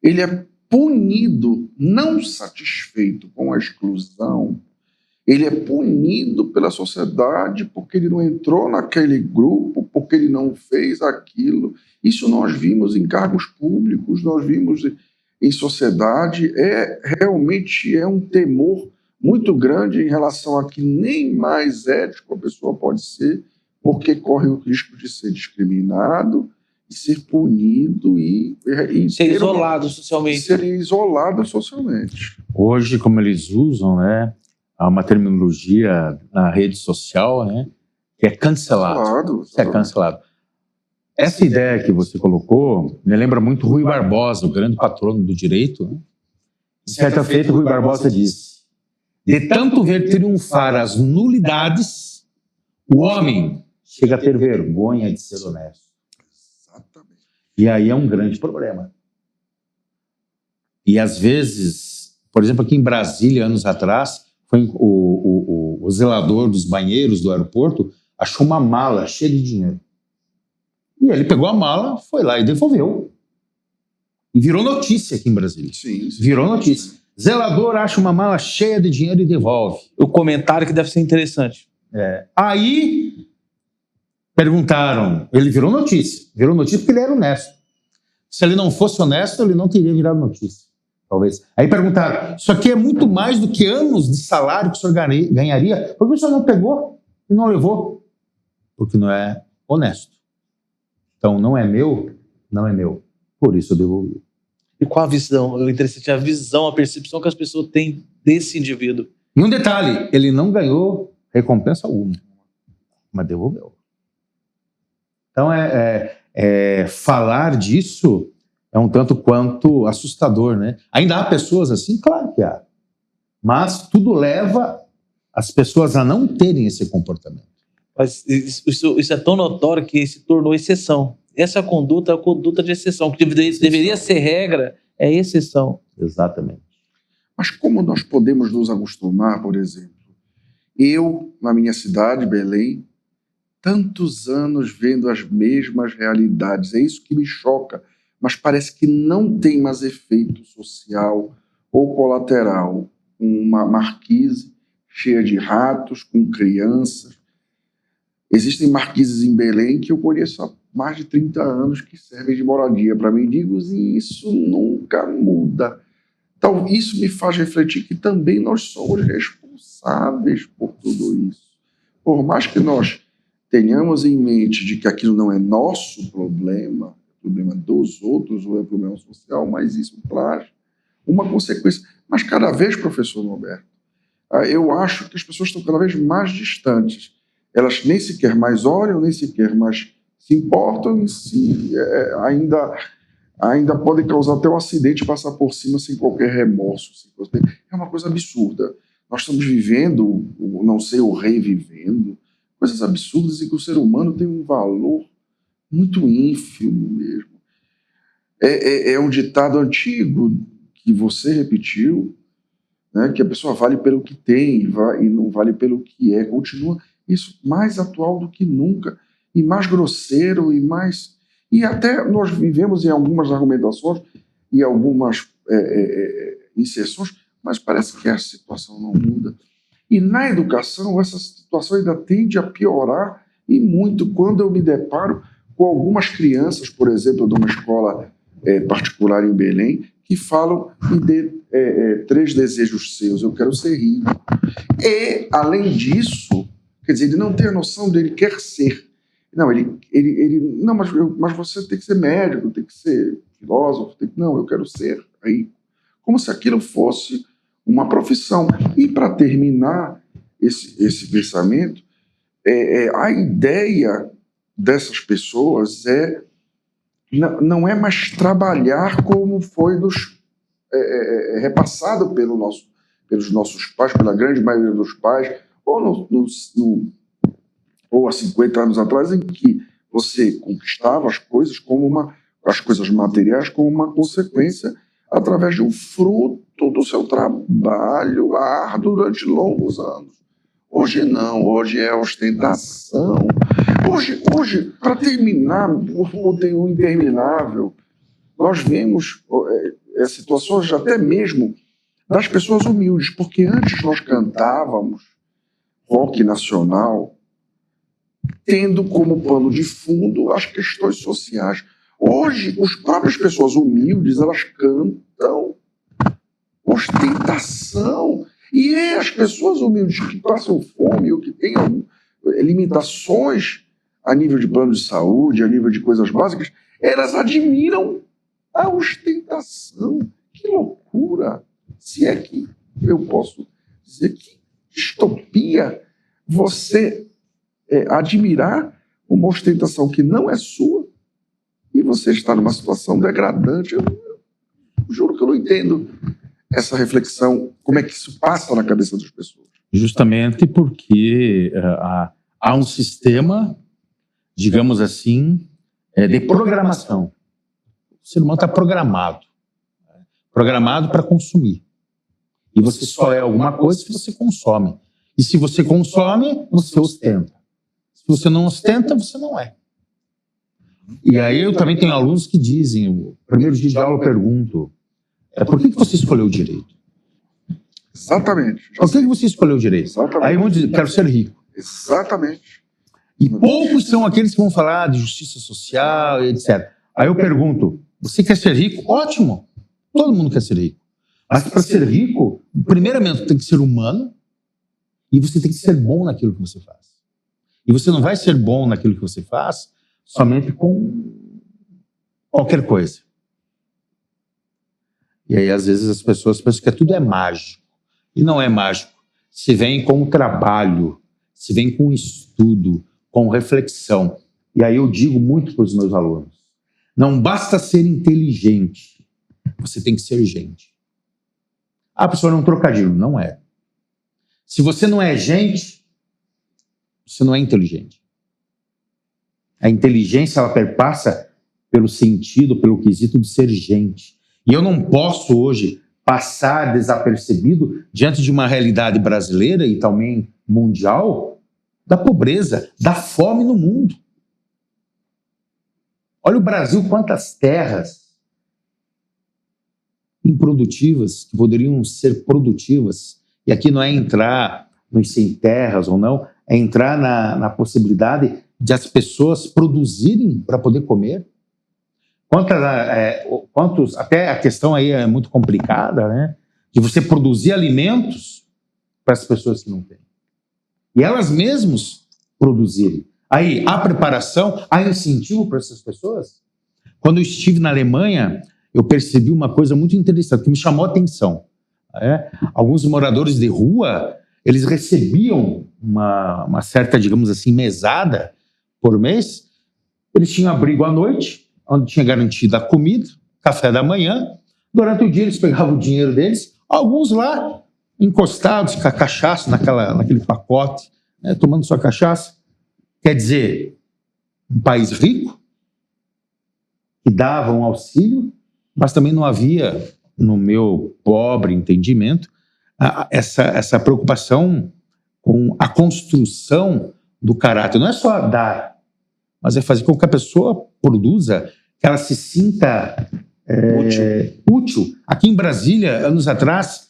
ele é punido, não satisfeito com a exclusão, ele é punido pela sociedade porque ele não entrou naquele grupo, porque ele não fez aquilo. Isso nós vimos em cargos públicos, nós vimos em sociedade. Realmente é um temor muito grande em relação a que nem mais ético a pessoa pode ser, porque corre o risco de ser discriminado e ser punido e ser isolado socialmente. Ser isolado socialmente. Hoje, como eles usam, né, há uma terminologia na rede social, né, que é cancelado. É cancelado. Essa ideia que você colocou me lembra muito Rui Barbosa, o grande patrono do direito. Né? Certa feita, Rui Barbosa disse: de tanto ver triunfar as nulidades, o homem chega a ter vergonha de ser honesto. Exatamente. E aí é um grande problema. E às vezes, por exemplo, aqui em Brasília, anos atrás, foi o zelador dos banheiros do aeroporto achou uma mala cheia de dinheiro. E ele pegou a mala, foi lá e devolveu. E virou notícia aqui em Brasília. Sim. Virou notícia. Zelador acha uma mala cheia de dinheiro e devolve. O comentário que deve ser interessante. Aí perguntaram, ele virou notícia porque ele era honesto. Se ele não fosse honesto, ele não teria virado notícia. Talvez. Aí perguntaram, isso aqui é muito mais do que anos de salário que o senhor ganharia, por que o senhor não pegou e não levou? Porque não é honesto. Então, não é meu, não é meu. Por isso eu devolvi. E qual a visão? O interessante é a visão, a percepção que as pessoas têm desse indivíduo. E um detalhe, ele não ganhou recompensa alguma, mas devolveu. Então, falar disso é um tanto quanto assustador, né? Ainda há pessoas assim? Claro que há. Mas tudo leva as pessoas a não terem esse comportamento. Mas isso é tão notório que se tornou exceção. Essa conduta é a conduta de exceção, que deveria ser regra, é exceção. Exatamente. Mas como nós podemos nos acostumar, por exemplo? Eu, na minha cidade, Belém, tantos anos vendo as mesmas realidades. É isso que me choca. Mas parece que não tem mais efeito social ou colateral. Uma marquise cheia de ratos, com crianças. Existem marquises em Belém que eu conheço há mais de 30 anos que servem de moradia para mendigos e isso nunca muda. Então, isso me faz refletir que também nós somos responsáveis por tudo isso. Por mais que nós tenhamos em mente de que aquilo não é nosso problema, problema dos outros ou é problema social, mas isso traz uma consequência. Mas cada vez, professor Norberto, eu acho que as pessoas estão cada vez mais distantes. Elas nem sequer mais olham, nem sequer mais se importam e ainda podem causar até um acidente e passar por cima sem qualquer remorso. É uma coisa absurda. Nós estamos vivendo, não sei, ou revivendo, coisas absurdas em que o ser humano tem um valor muito ínfimo mesmo. É um ditado antigo que você repetiu, né, que a pessoa vale pelo que tem e não vale pelo que é. Continua isso mais atual do que nunca, e mais grosseiro, e mais... E até nós vivemos em algumas argumentações e algumas inserções, mas parece que a situação não muda. E na educação, essa situação ainda tende a piorar, e muito, quando eu me deparo com algumas crianças, por exemplo, de uma escola particular em Belém, que falam: me dê 3 desejos seus, eu quero ser rico. E, além disso, quer dizer, ele não tem a noção dele quer ser. Não, não, mas você tem que ser médico, tem que ser filósofo, não, eu quero ser rico. Como se aquilo fosse uma profissão. E, para terminar esse pensamento, a ideia dessas pessoas não é mais trabalhar como foi repassado pelos nossos pais, pela grande maioria dos pais, ou há 50 anos atrás, em que você conquistava as coisas as coisas materiais como uma consequência através de um fruto do seu trabalho árduo durante longos anos. Hoje não, hoje é ostentação. Hoje, para terminar, o interminável, nós vemos situações até mesmo das pessoas humildes, porque antes nós cantávamos rock nacional tendo como pano de fundo as questões sociais. Hoje, as próprias pessoas humildes, elas cantam ostentação. E as pessoas humildes que passam fome ou que tenham limitações a nível de plano de saúde, a nível de coisas básicas, elas admiram a ostentação. Que loucura! Se é que eu posso dizer, que distopia você admirar uma ostentação que não é sua e você está numa situação degradante. Eu juro que eu não entendo essa reflexão, como é que isso passa na cabeça das pessoas. Justamente porque há um sistema, digamos assim, de programação. O ser humano está programado para consumir. E você só é alguma coisa se você consome. E se você consome, você ostenta. Se você não ostenta, você não é. E aí eu também tenho alunos que dizem, o primeiro dia de aula eu pergunto, por que você escolheu o direito? Exatamente. Por que você escolheu o direito? Exatamente. Aí vão dizer, quero ser rico. Exatamente. E poucos são aqueles que vão falar de justiça social, etc. Aí eu pergunto, você quer ser rico? Ótimo. Todo mundo quer ser rico. Mas para ser rico, primeiramente tem que ser humano e você tem que ser bom naquilo que você faz. E você não vai ser bom naquilo que você faz somente com qualquer coisa. E aí, às vezes, as pessoas pensam que tudo é mágico. E não é mágico. Se vem com o trabalho, se vem com estudo, com reflexão. E aí eu digo muito para os meus alunos, não basta ser inteligente, você tem que ser gente. A pessoa não trocadilho, não é. Se você não é gente, você não é inteligente. A inteligência, ela perpassa pelo sentido, pelo quesito de ser gente. E eu não posso hoje passar desapercebido diante de uma realidade brasileira e também mundial da pobreza, da fome no mundo. Olha o Brasil, quantas terras improdutivas que poderiam ser produtivas. E aqui não é entrar nos sem terras ou não, é entrar na possibilidade de as pessoas produzirem para poder comer. Quantos, até a questão aí é muito complicada, né? De você produzir alimentos para as pessoas que não têm. E elas mesmas produzirem. Aí, há preparação, há incentivo para essas pessoas? Quando eu estive na Alemanha, eu percebi uma coisa muito interessante, que me chamou a atenção. Alguns moradores de rua, eles recebiam uma certa, digamos assim, mesada por mês. Eles tinham abrigo à noite, onde tinha garantido a comida, café da manhã. Durante o dia eles pegavam o dinheiro deles, alguns lá encostados com a cachaça naquele pacote, né, tomando sua cachaça. Quer dizer, um país rico, que dava um auxílio, mas também não havia no meu pobre entendimento, essa preocupação com a construção do caráter. Não é só dar, mas é fazer com que a pessoa produza, que ela se sinta útil. Aqui em Brasília, anos atrás,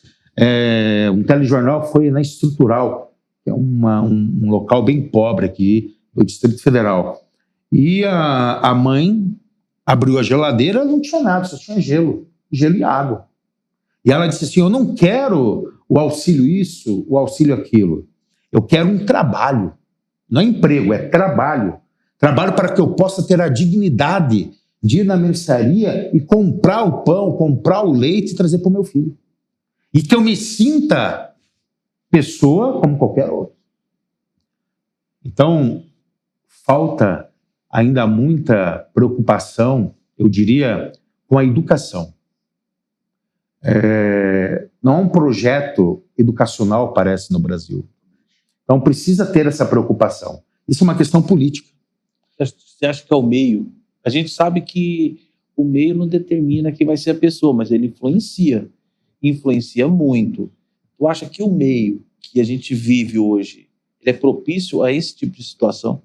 um telejornal foi na Estrutural, que é um local bem pobre aqui do Distrito Federal. E a mãe abriu a geladeira, não tinha nada, só tinha gelo e água. E ela disse assim, eu não quero o auxílio isso, o auxílio aquilo. Eu quero um trabalho. Não é emprego, é trabalho. Trabalho para que eu possa ter a dignidade de ir na mercearia e comprar o pão, comprar o leite e trazer para o meu filho. E que eu me sinta pessoa como qualquer outro. Então, falta ainda muita preocupação, eu diria, com a educação. Não há um projeto educacional, parece, no Brasil. Então, precisa ter essa preocupação. Isso é uma questão política. Você acha que é o meio? A gente sabe que o meio não determina quem vai ser a pessoa, mas ele influencia muito. Tu acha que o meio que a gente vive hoje, ele é propício a esse tipo de situação?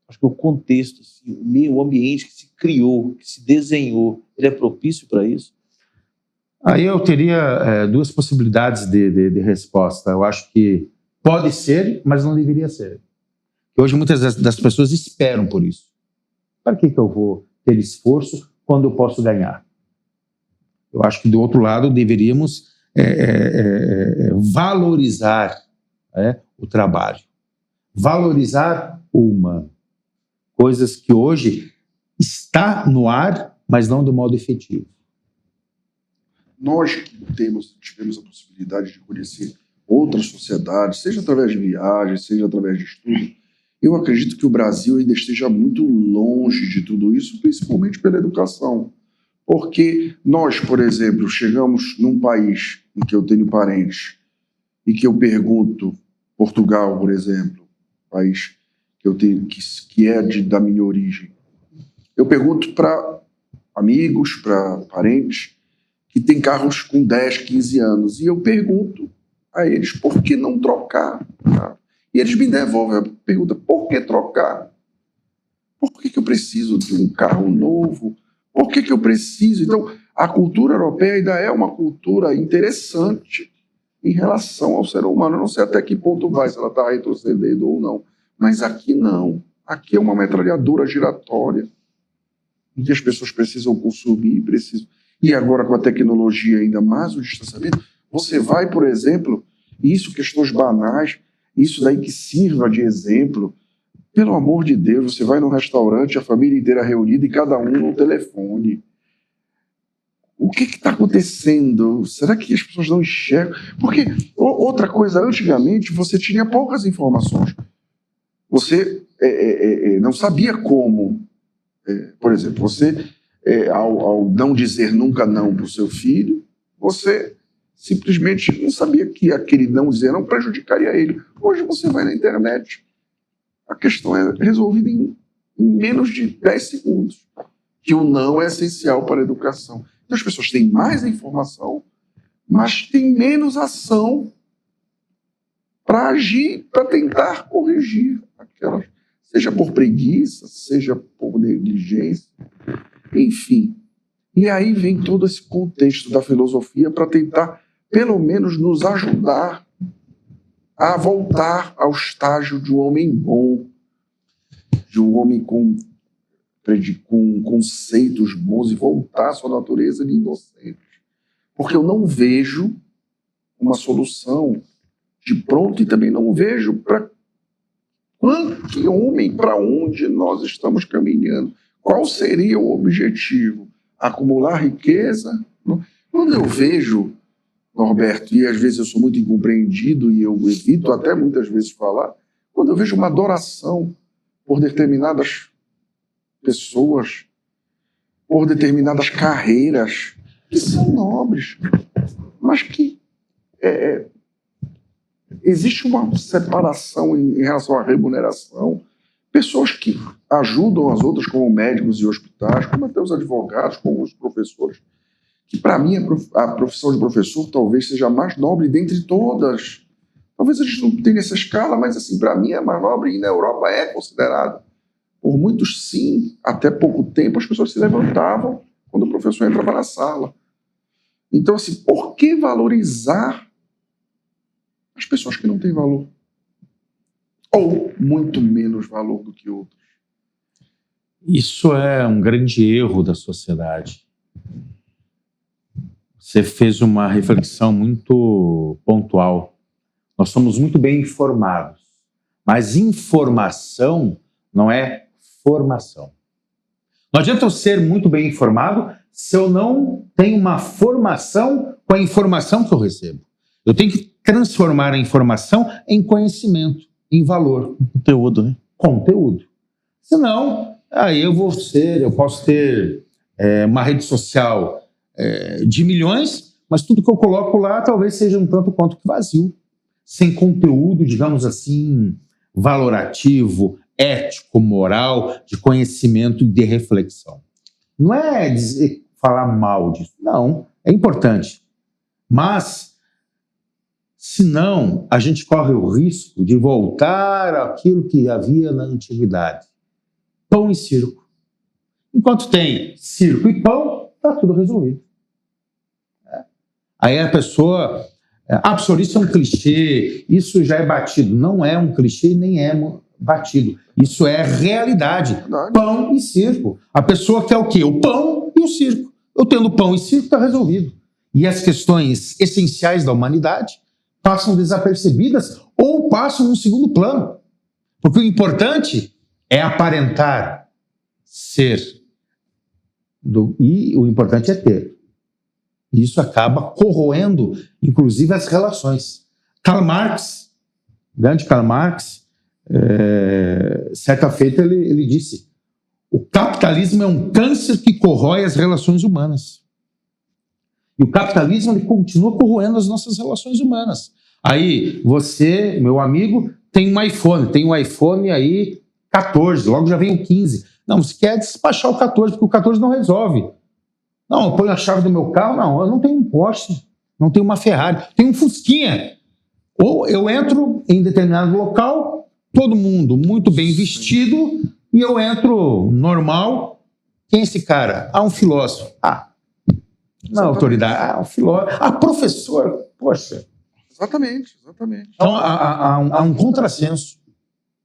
Acho que o contexto, assim, o meio, o ambiente que se criou, que se desenhou, ele é propício para isso? Aí eu teria duas possibilidades de resposta. Eu acho que pode ser, mas não deveria ser. Hoje muitas das pessoas esperam por isso. Para que eu vou ter esforço quando eu posso ganhar? Eu acho que, do outro lado, deveríamos valorizar o trabalho, valorizar o humano. Coisas que hoje está no ar, mas não do modo efetivo. Nós que tivemos a possibilidade de conhecer outras sociedades, seja através de viagens, seja através de estudo, eu acredito que o Brasil ainda esteja muito longe de tudo isso, principalmente pela educação. Porque nós, por exemplo, chegamos num país em que eu tenho parentes e que eu pergunto, Portugal, por exemplo, país que eu tenho, que é da minha origem, eu pergunto para amigos, para parentes, que têm carros com 10, 15 anos, e eu pergunto a eles por que não trocar. E eles me devolvem a pergunta, por que trocar? Por que eu preciso de um carro novo? Por que eu preciso? Então, a cultura europeia ainda é uma cultura interessante em relação ao ser humano. Eu não sei até que ponto vai, se ela está retrocedendo ou não. Mas aqui não. Aqui é uma metralhadora giratória em que as pessoas precisam consumir, precisam... E agora, com a tecnologia ainda mais, o distanciamento, você vai, por exemplo, isso, questões banais, isso daí que sirva de exemplo. Pelo amor de Deus, você vai num restaurante, a família inteira reunida e cada um no telefone. O que está acontecendo? Será que as pessoas não enxergam? Porque, outra coisa, antigamente você tinha poucas informações. Você não sabia como. Por exemplo, você, ao não dizer nunca não para o seu filho, você simplesmente não sabia que aquele não dizer não prejudicaria ele. Hoje você vai na internet, a questão é resolvida em menos de 10 segundos, que o não é essencial para a educação. Então as pessoas têm mais informação, mas têm menos ação para agir, para tentar corrigir aquelas, seja por preguiça, seja por negligência, enfim. E aí vem todo esse contexto da filosofia para tentar, pelo menos, nos ajudar a voltar ao estágio de um homem bom, de um homem com conceitos bons e voltar à sua natureza de inocente. Porque eu não vejo uma solução de pronto e também não vejo para que homem, para onde nós estamos caminhando. Qual seria o objetivo? Acumular riqueza? Quando eu vejo, Norberto, e às vezes eu sou muito incompreendido e eu evito até muitas vezes falar, quando eu vejo uma adoração por determinadas pessoas, por determinadas carreiras que são nobres, mas que existe uma separação em relação à remuneração. Pessoas que ajudam as outras, como médicos e hospitais, como até os advogados, como os professores, que para mim a profissão de professor talvez seja a mais nobre dentre todas. Talvez a gente não tenha essa escala, mas assim, para mim é a mais nobre e na Europa é considerada. Por muitos, sim, até pouco tempo as pessoas se levantavam quando o professor entrava na sala. Então, assim, por que valorizar as pessoas que não têm valor? Ou muito menos valor do que outros? Isso é um grande erro da sociedade. Você fez uma reflexão muito pontual. Nós somos muito bem informados, mas informação não é formação. Não adianta eu ser muito bem informado se eu não tenho uma formação com a informação que eu recebo. Eu tenho que transformar a informação em conhecimento, em valor. Conteúdo, né? Conteúdo. Senão, aí eu posso ter uma rede social de milhões, mas tudo que eu coloco lá talvez seja um tanto quanto que vazio. Sem conteúdo, digamos assim, valorativo, ético, moral, de conhecimento e de reflexão. Não é falar mal disso, não, é importante. Mas, senão, a gente corre o risco de voltar àquilo que havia na antiguidade. Pão e circo. Enquanto tem circo e pão, está tudo resolvido. Aí a pessoa... isso é um clichê, isso já é batido. Não é um clichê, nem é batido. Isso é realidade. Pão e circo. A pessoa quer o quê? O pão e o circo. Eu tendo pão e circo, está resolvido. E as questões essenciais da humanidade passam desapercebidas ou passam num segundo plano. Porque o importante é aparentar ser. E o importante é ter. Isso acaba corroendo, inclusive, as relações. Karl Marx, grande Karl Marx, certa feita ele disse: o capitalismo é um câncer que corrói as relações humanas. E o capitalismo ele continua corroendo as nossas relações humanas. Aí você, meu amigo, tem um iPhone aí 14, logo já vem o 15. Não, você quer despachar o 14, porque o 14 não resolve. Não, eu ponho a chave do meu carro. Não, eu não tenho um Porsche, não tenho uma Ferrari, tenho um Fusquinha. Ou eu entro em determinado local, todo mundo muito bem vestido, e eu entro normal. Quem é esse cara? Um filósofo. Não é autoridade. Um filósofo. Professor. Poxa. Exatamente. Então, há um contrassenso.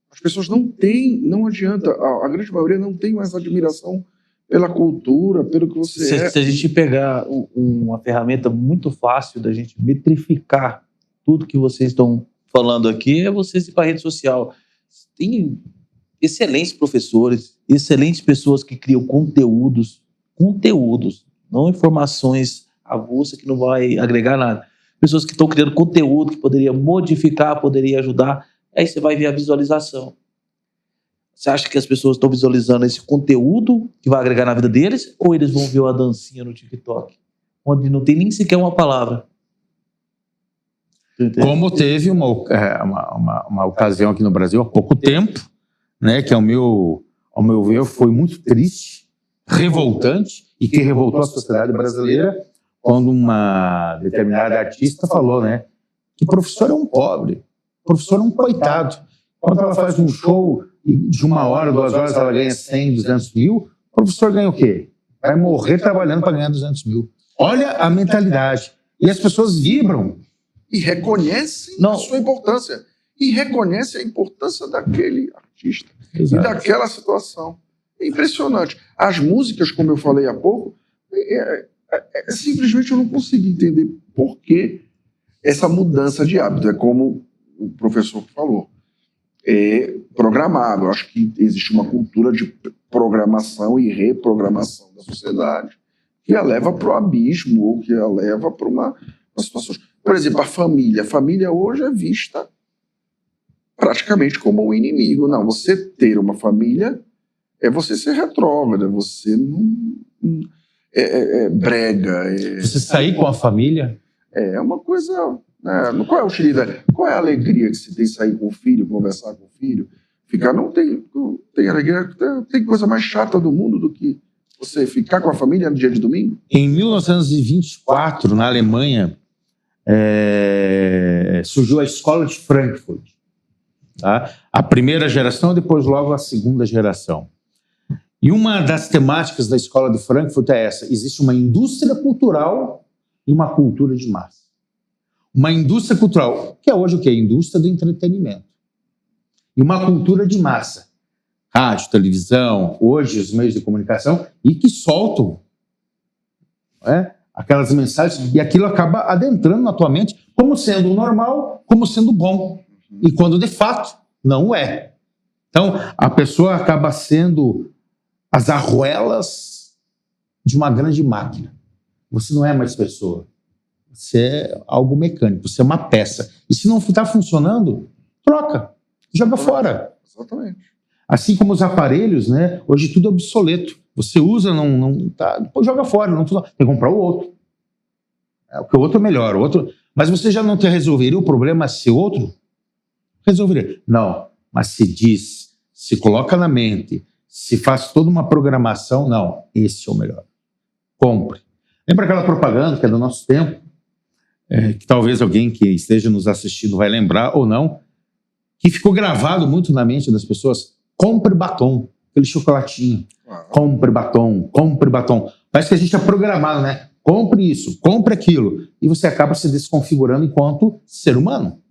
As pessoas não adianta, a grande maioria não tem mais admiração pela cultura, pelo que você é. Se a gente pegar uma ferramenta muito fácil da gente metrificar tudo que vocês estão falando aqui, é vocês ir para a rede social. Tem excelentes professores, excelentes pessoas que criam conteúdos, não informações avulsas que não vai agregar nada. Pessoas que estão criando conteúdo que poderia modificar, poderia ajudar. Aí você vai ver a visualização. Você acha que as pessoas estão visualizando esse conteúdo que vai agregar na vida deles, ou eles vão ver uma dancinha no TikTok, onde não tem nem sequer uma palavra? Como teve uma ocasião aqui no Brasil há pouco tempo, né, que ao meu ver foi muito triste, revoltante, e que revoltou a sociedade brasileira, quando uma determinada artista falou, né, que professor é um pobre, professor é um coitado. Quando ela faz um show de 1 hora, 2 horas, ela ganha 100, 200 mil, o professor ganha o quê? Vai morrer trabalhando para ganhar 200 mil. Olha a mentalidade. E as pessoas vibram. E reconhecem a sua importância. E reconhecem a importância daquele artista. Exato. E daquela situação. É impressionante. As músicas, como eu falei há pouco, simplesmente eu não consegui entender por que essa mudança de hábito. É como o professor falou. É programado. Eu acho que existe uma cultura de programação e reprogramação da sociedade que a leva para o abismo ou que a leva para uma situação. Por exemplo, a família. A família hoje é vista praticamente como um inimigo. Não, você ter uma família é você ser retrógrado, é você não... brega. Você sair com a família? É uma coisa... qual é a utilidade? Qual é a alegria que você tem sair com o filho, conversar com o filho? Ficar, não tem alegria, tem coisa mais chata do mundo do que Você ficar com a família no dia de domingo? Em 1924, na Alemanha, surgiu a Escola de Frankfurt. Tá? A primeira geração, depois logo a segunda geração. E uma das temáticas da Escola de Frankfurt é essa: existe uma indústria cultural e uma cultura de massa. Uma indústria cultural, que é hoje o quê? A indústria do entretenimento. E uma cultura de massa. Rádio, televisão, hoje os meios de comunicação, e que soltam aquelas mensagens, e aquilo acaba adentrando na tua mente como sendo normal, como sendo bom. E quando de fato não é. Então a pessoa acaba sendo as arruelas de uma grande máquina. Você não é mais pessoa. Você é algo mecânico, você é uma peça. E se não está funcionando, troca, joga fora. Exatamente. Assim como os aparelhos, né? Hoje tudo é obsoleto. Você usa, não tá, depois joga fora, não funciona. Tem que comprar o outro. Porque o outro é melhor. O outro... Mas você já não resolveria o problema se outro resolveria. Não, mas se diz, se coloca na mente, se faz toda uma programação, não, esse é o melhor. Compre. Lembra aquela propaganda que é do nosso tempo? Que talvez alguém que esteja nos assistindo vai lembrar ou não, que ficou gravado muito na mente das pessoas: compre batom, aquele chocolatinho. Compre batom, compre batom. Parece que a gente é programado, né? Compre isso, compre aquilo. E você acaba se desconfigurando enquanto ser humano,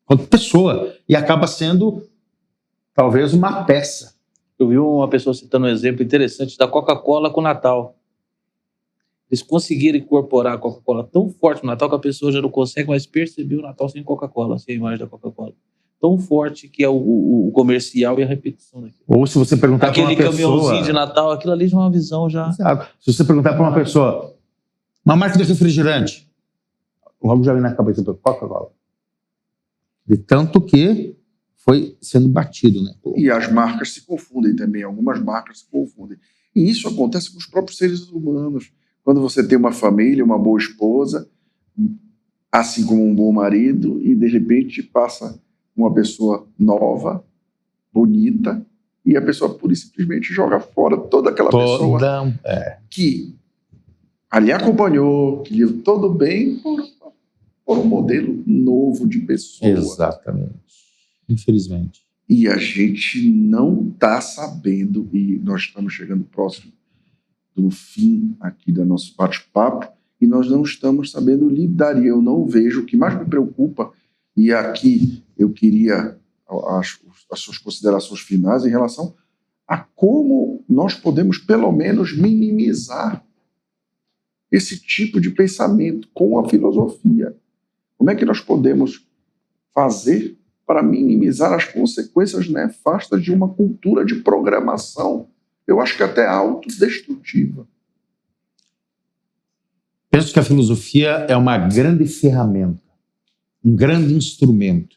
enquanto pessoa. E acaba sendo, talvez, uma peça. Eu vi uma pessoa citando um exemplo interessante da Coca-Cola com o Natal. Eles conseguiram incorporar a Coca-Cola tão forte no Natal que a pessoa já não consegue mais perceber o Natal sem Coca-Cola, sem a imagem da Coca-Cola. Tão forte que é o comercial e a repetição daquilo. Ou se você perguntar para uma pessoa... Aquele caminhãozinho de Natal, aquilo ali já é uma visão já... Exato. Se você perguntar para uma pessoa, uma marca de refrigerante, logo já vem na cabeça da Coca-Cola. De tanto que foi sendo batido, né? E as marcas se confundem também, algumas marcas se confundem. E isso acontece com os próprios seres humanos. Quando você tem uma família, uma boa esposa, assim como um bom marido, e de repente passa uma pessoa nova, bonita, e a pessoa pura e simplesmente joga fora toda aquela pessoa que ali acompanhou, que lhe todo bem por um modelo novo de pessoa. Exatamente. Infelizmente. E a gente não está sabendo, e nós estamos chegando próximo do fim aqui do nosso bate-papo, e nós não estamos sabendo lidar. E eu não vejo, o que mais me preocupa, e aqui eu queria as suas considerações finais em relação a como nós podemos, pelo menos, minimizar esse tipo de pensamento com a filosofia. Como é que nós podemos fazer para minimizar as consequências nefastas de uma cultura de programação, eu acho que até autodestrutiva? Penso que a filosofia é uma grande ferramenta, um grande instrumento.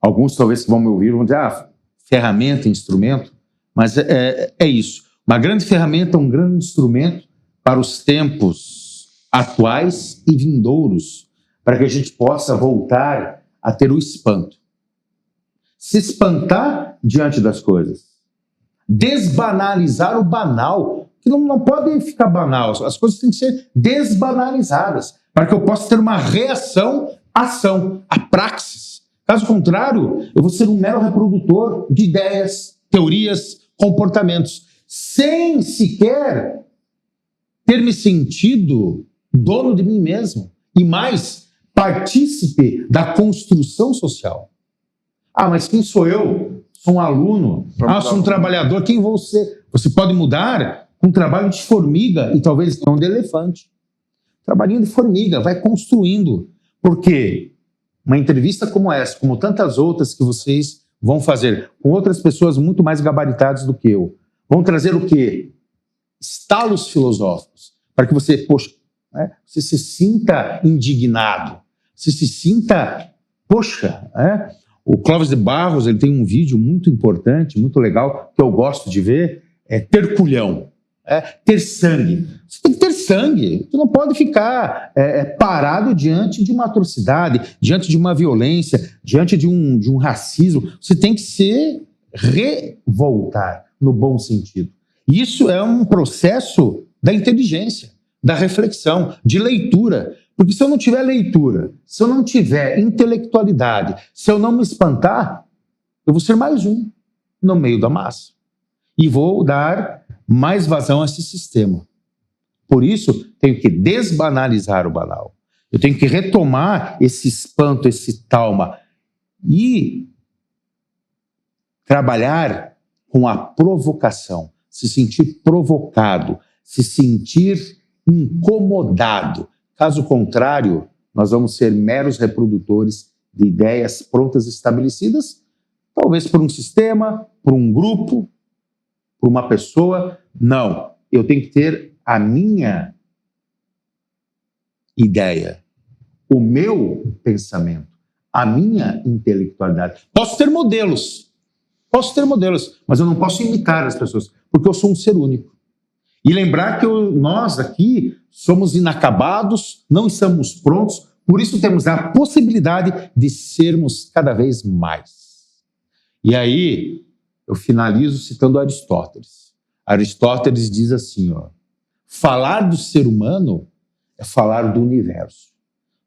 Alguns talvez que vão me ouvir vão dizer, ferramenta, instrumento, mas é isso. Uma grande ferramenta, um grande instrumento para os tempos atuais e vindouros, para que a gente possa voltar a ter o espanto. Se espantar diante das coisas. Desbanalizar o banal, que não pode ficar banal, as coisas têm que ser desbanalizadas, para que eu possa ter uma reação, ação, a praxis. Caso contrário, eu vou ser um mero reprodutor de ideias, teorias, comportamentos, sem sequer ter me sentido dono de mim mesmo, e mais, partícipe da construção social. Mas quem sou eu? Sou um aluno? Sou um trabalhador? Quem vou ser? Você pode mudar com um trabalho de formiga e talvez não de elefante. Trabalhinho de formiga, vai construindo. Porque uma entrevista como essa, como tantas outras que vocês vão fazer com outras pessoas muito mais gabaritadas do que eu, vão trazer o quê? Estalos filosóficos. Para que você, você se sinta indignado. Você se sinta, O Clóvis de Barros, ele tem um vídeo muito importante, muito legal, que eu gosto de ver, ter culhão, ter sangue. Você tem que ter sangue, você não pode ficar parado diante de uma atrocidade, diante de uma violência, diante de um racismo. Você tem que se revoltar, no bom sentido. Isso é um processo da inteligência, da reflexão, de leitura. Porque se eu não tiver leitura, se eu não tiver intelectualidade, se eu não me espantar, eu vou ser mais um no meio da massa. E vou dar mais vazão a esse sistema. Por isso, tenho que desbanalizar o banal. Eu tenho que retomar esse espanto, esse trauma e trabalhar com a provocação, se sentir provocado, se sentir incomodado. Caso contrário, nós vamos ser meros reprodutores de ideias prontas estabelecidas, talvez por um sistema, por um grupo, por uma pessoa. Não, eu tenho que ter a minha ideia, o meu pensamento, a minha intelectualidade. Posso ter modelos, mas eu não posso imitar as pessoas, porque eu sou um ser único. E lembrar que nós aqui somos inacabados, não estamos prontos, por isso temos a possibilidade de sermos cada vez mais. E aí, eu finalizo citando Aristóteles. Aristóteles diz assim, falar do ser humano é falar do universo.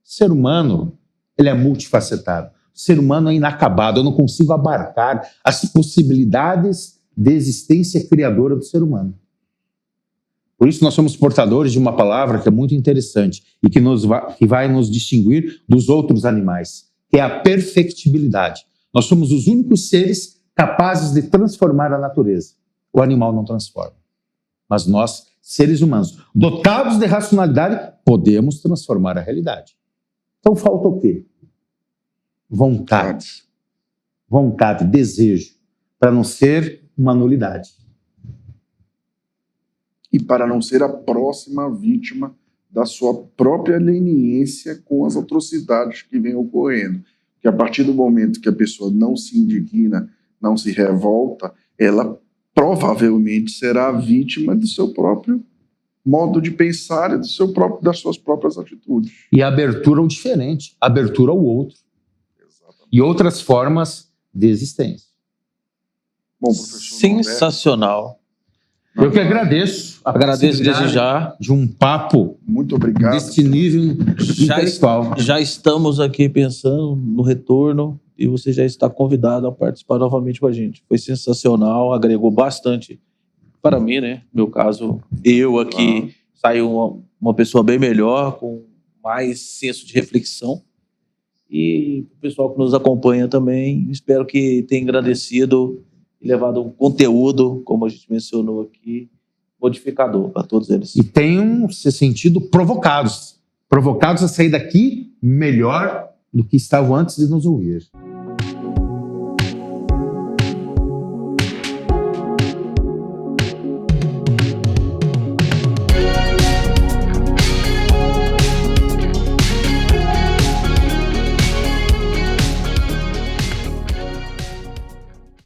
O ser humano, ele é multifacetado. O ser humano é inacabado, eu não consigo abarcar as possibilidades de existência criadora do ser humano. Por isso nós somos portadores de uma palavra que é muito interessante e que vai nos distinguir dos outros animais, que é a perfectibilidade. Nós somos os únicos seres capazes de transformar a natureza. O animal não transforma. Mas nós, seres humanos, dotados de racionalidade, podemos transformar a realidade. Então falta o quê? Vontade. Vontade, desejo, para não ser uma nulidade. E para não ser a próxima vítima da sua própria leniência com as atrocidades que vêm ocorrendo. Porque a partir do momento que a pessoa não se indigna, não se revolta, ela provavelmente será vítima do seu próprio modo de pensar e das suas próprias atitudes. E a abertura ao diferente, a abertura ao outro. Exatamente. E outras formas de existência. Bom, professor sensacional. Eu que agradeço. Agradeço desde já. De um papo muito obrigado desse nível intelectual. Já estamos aqui pensando no retorno e você já está convidado a participar novamente com a gente. Foi sensacional, agregou bastante para mim, né? No meu caso, eu aqui saio uma pessoa bem melhor, com mais senso de reflexão. E o pessoal que nos acompanha também, espero que tenha agradecido e levado um conteúdo, como a gente mencionou aqui, modificador para todos eles. E tenham se sentido provocados a sair daqui melhor do que estavam antes de nos ouvir.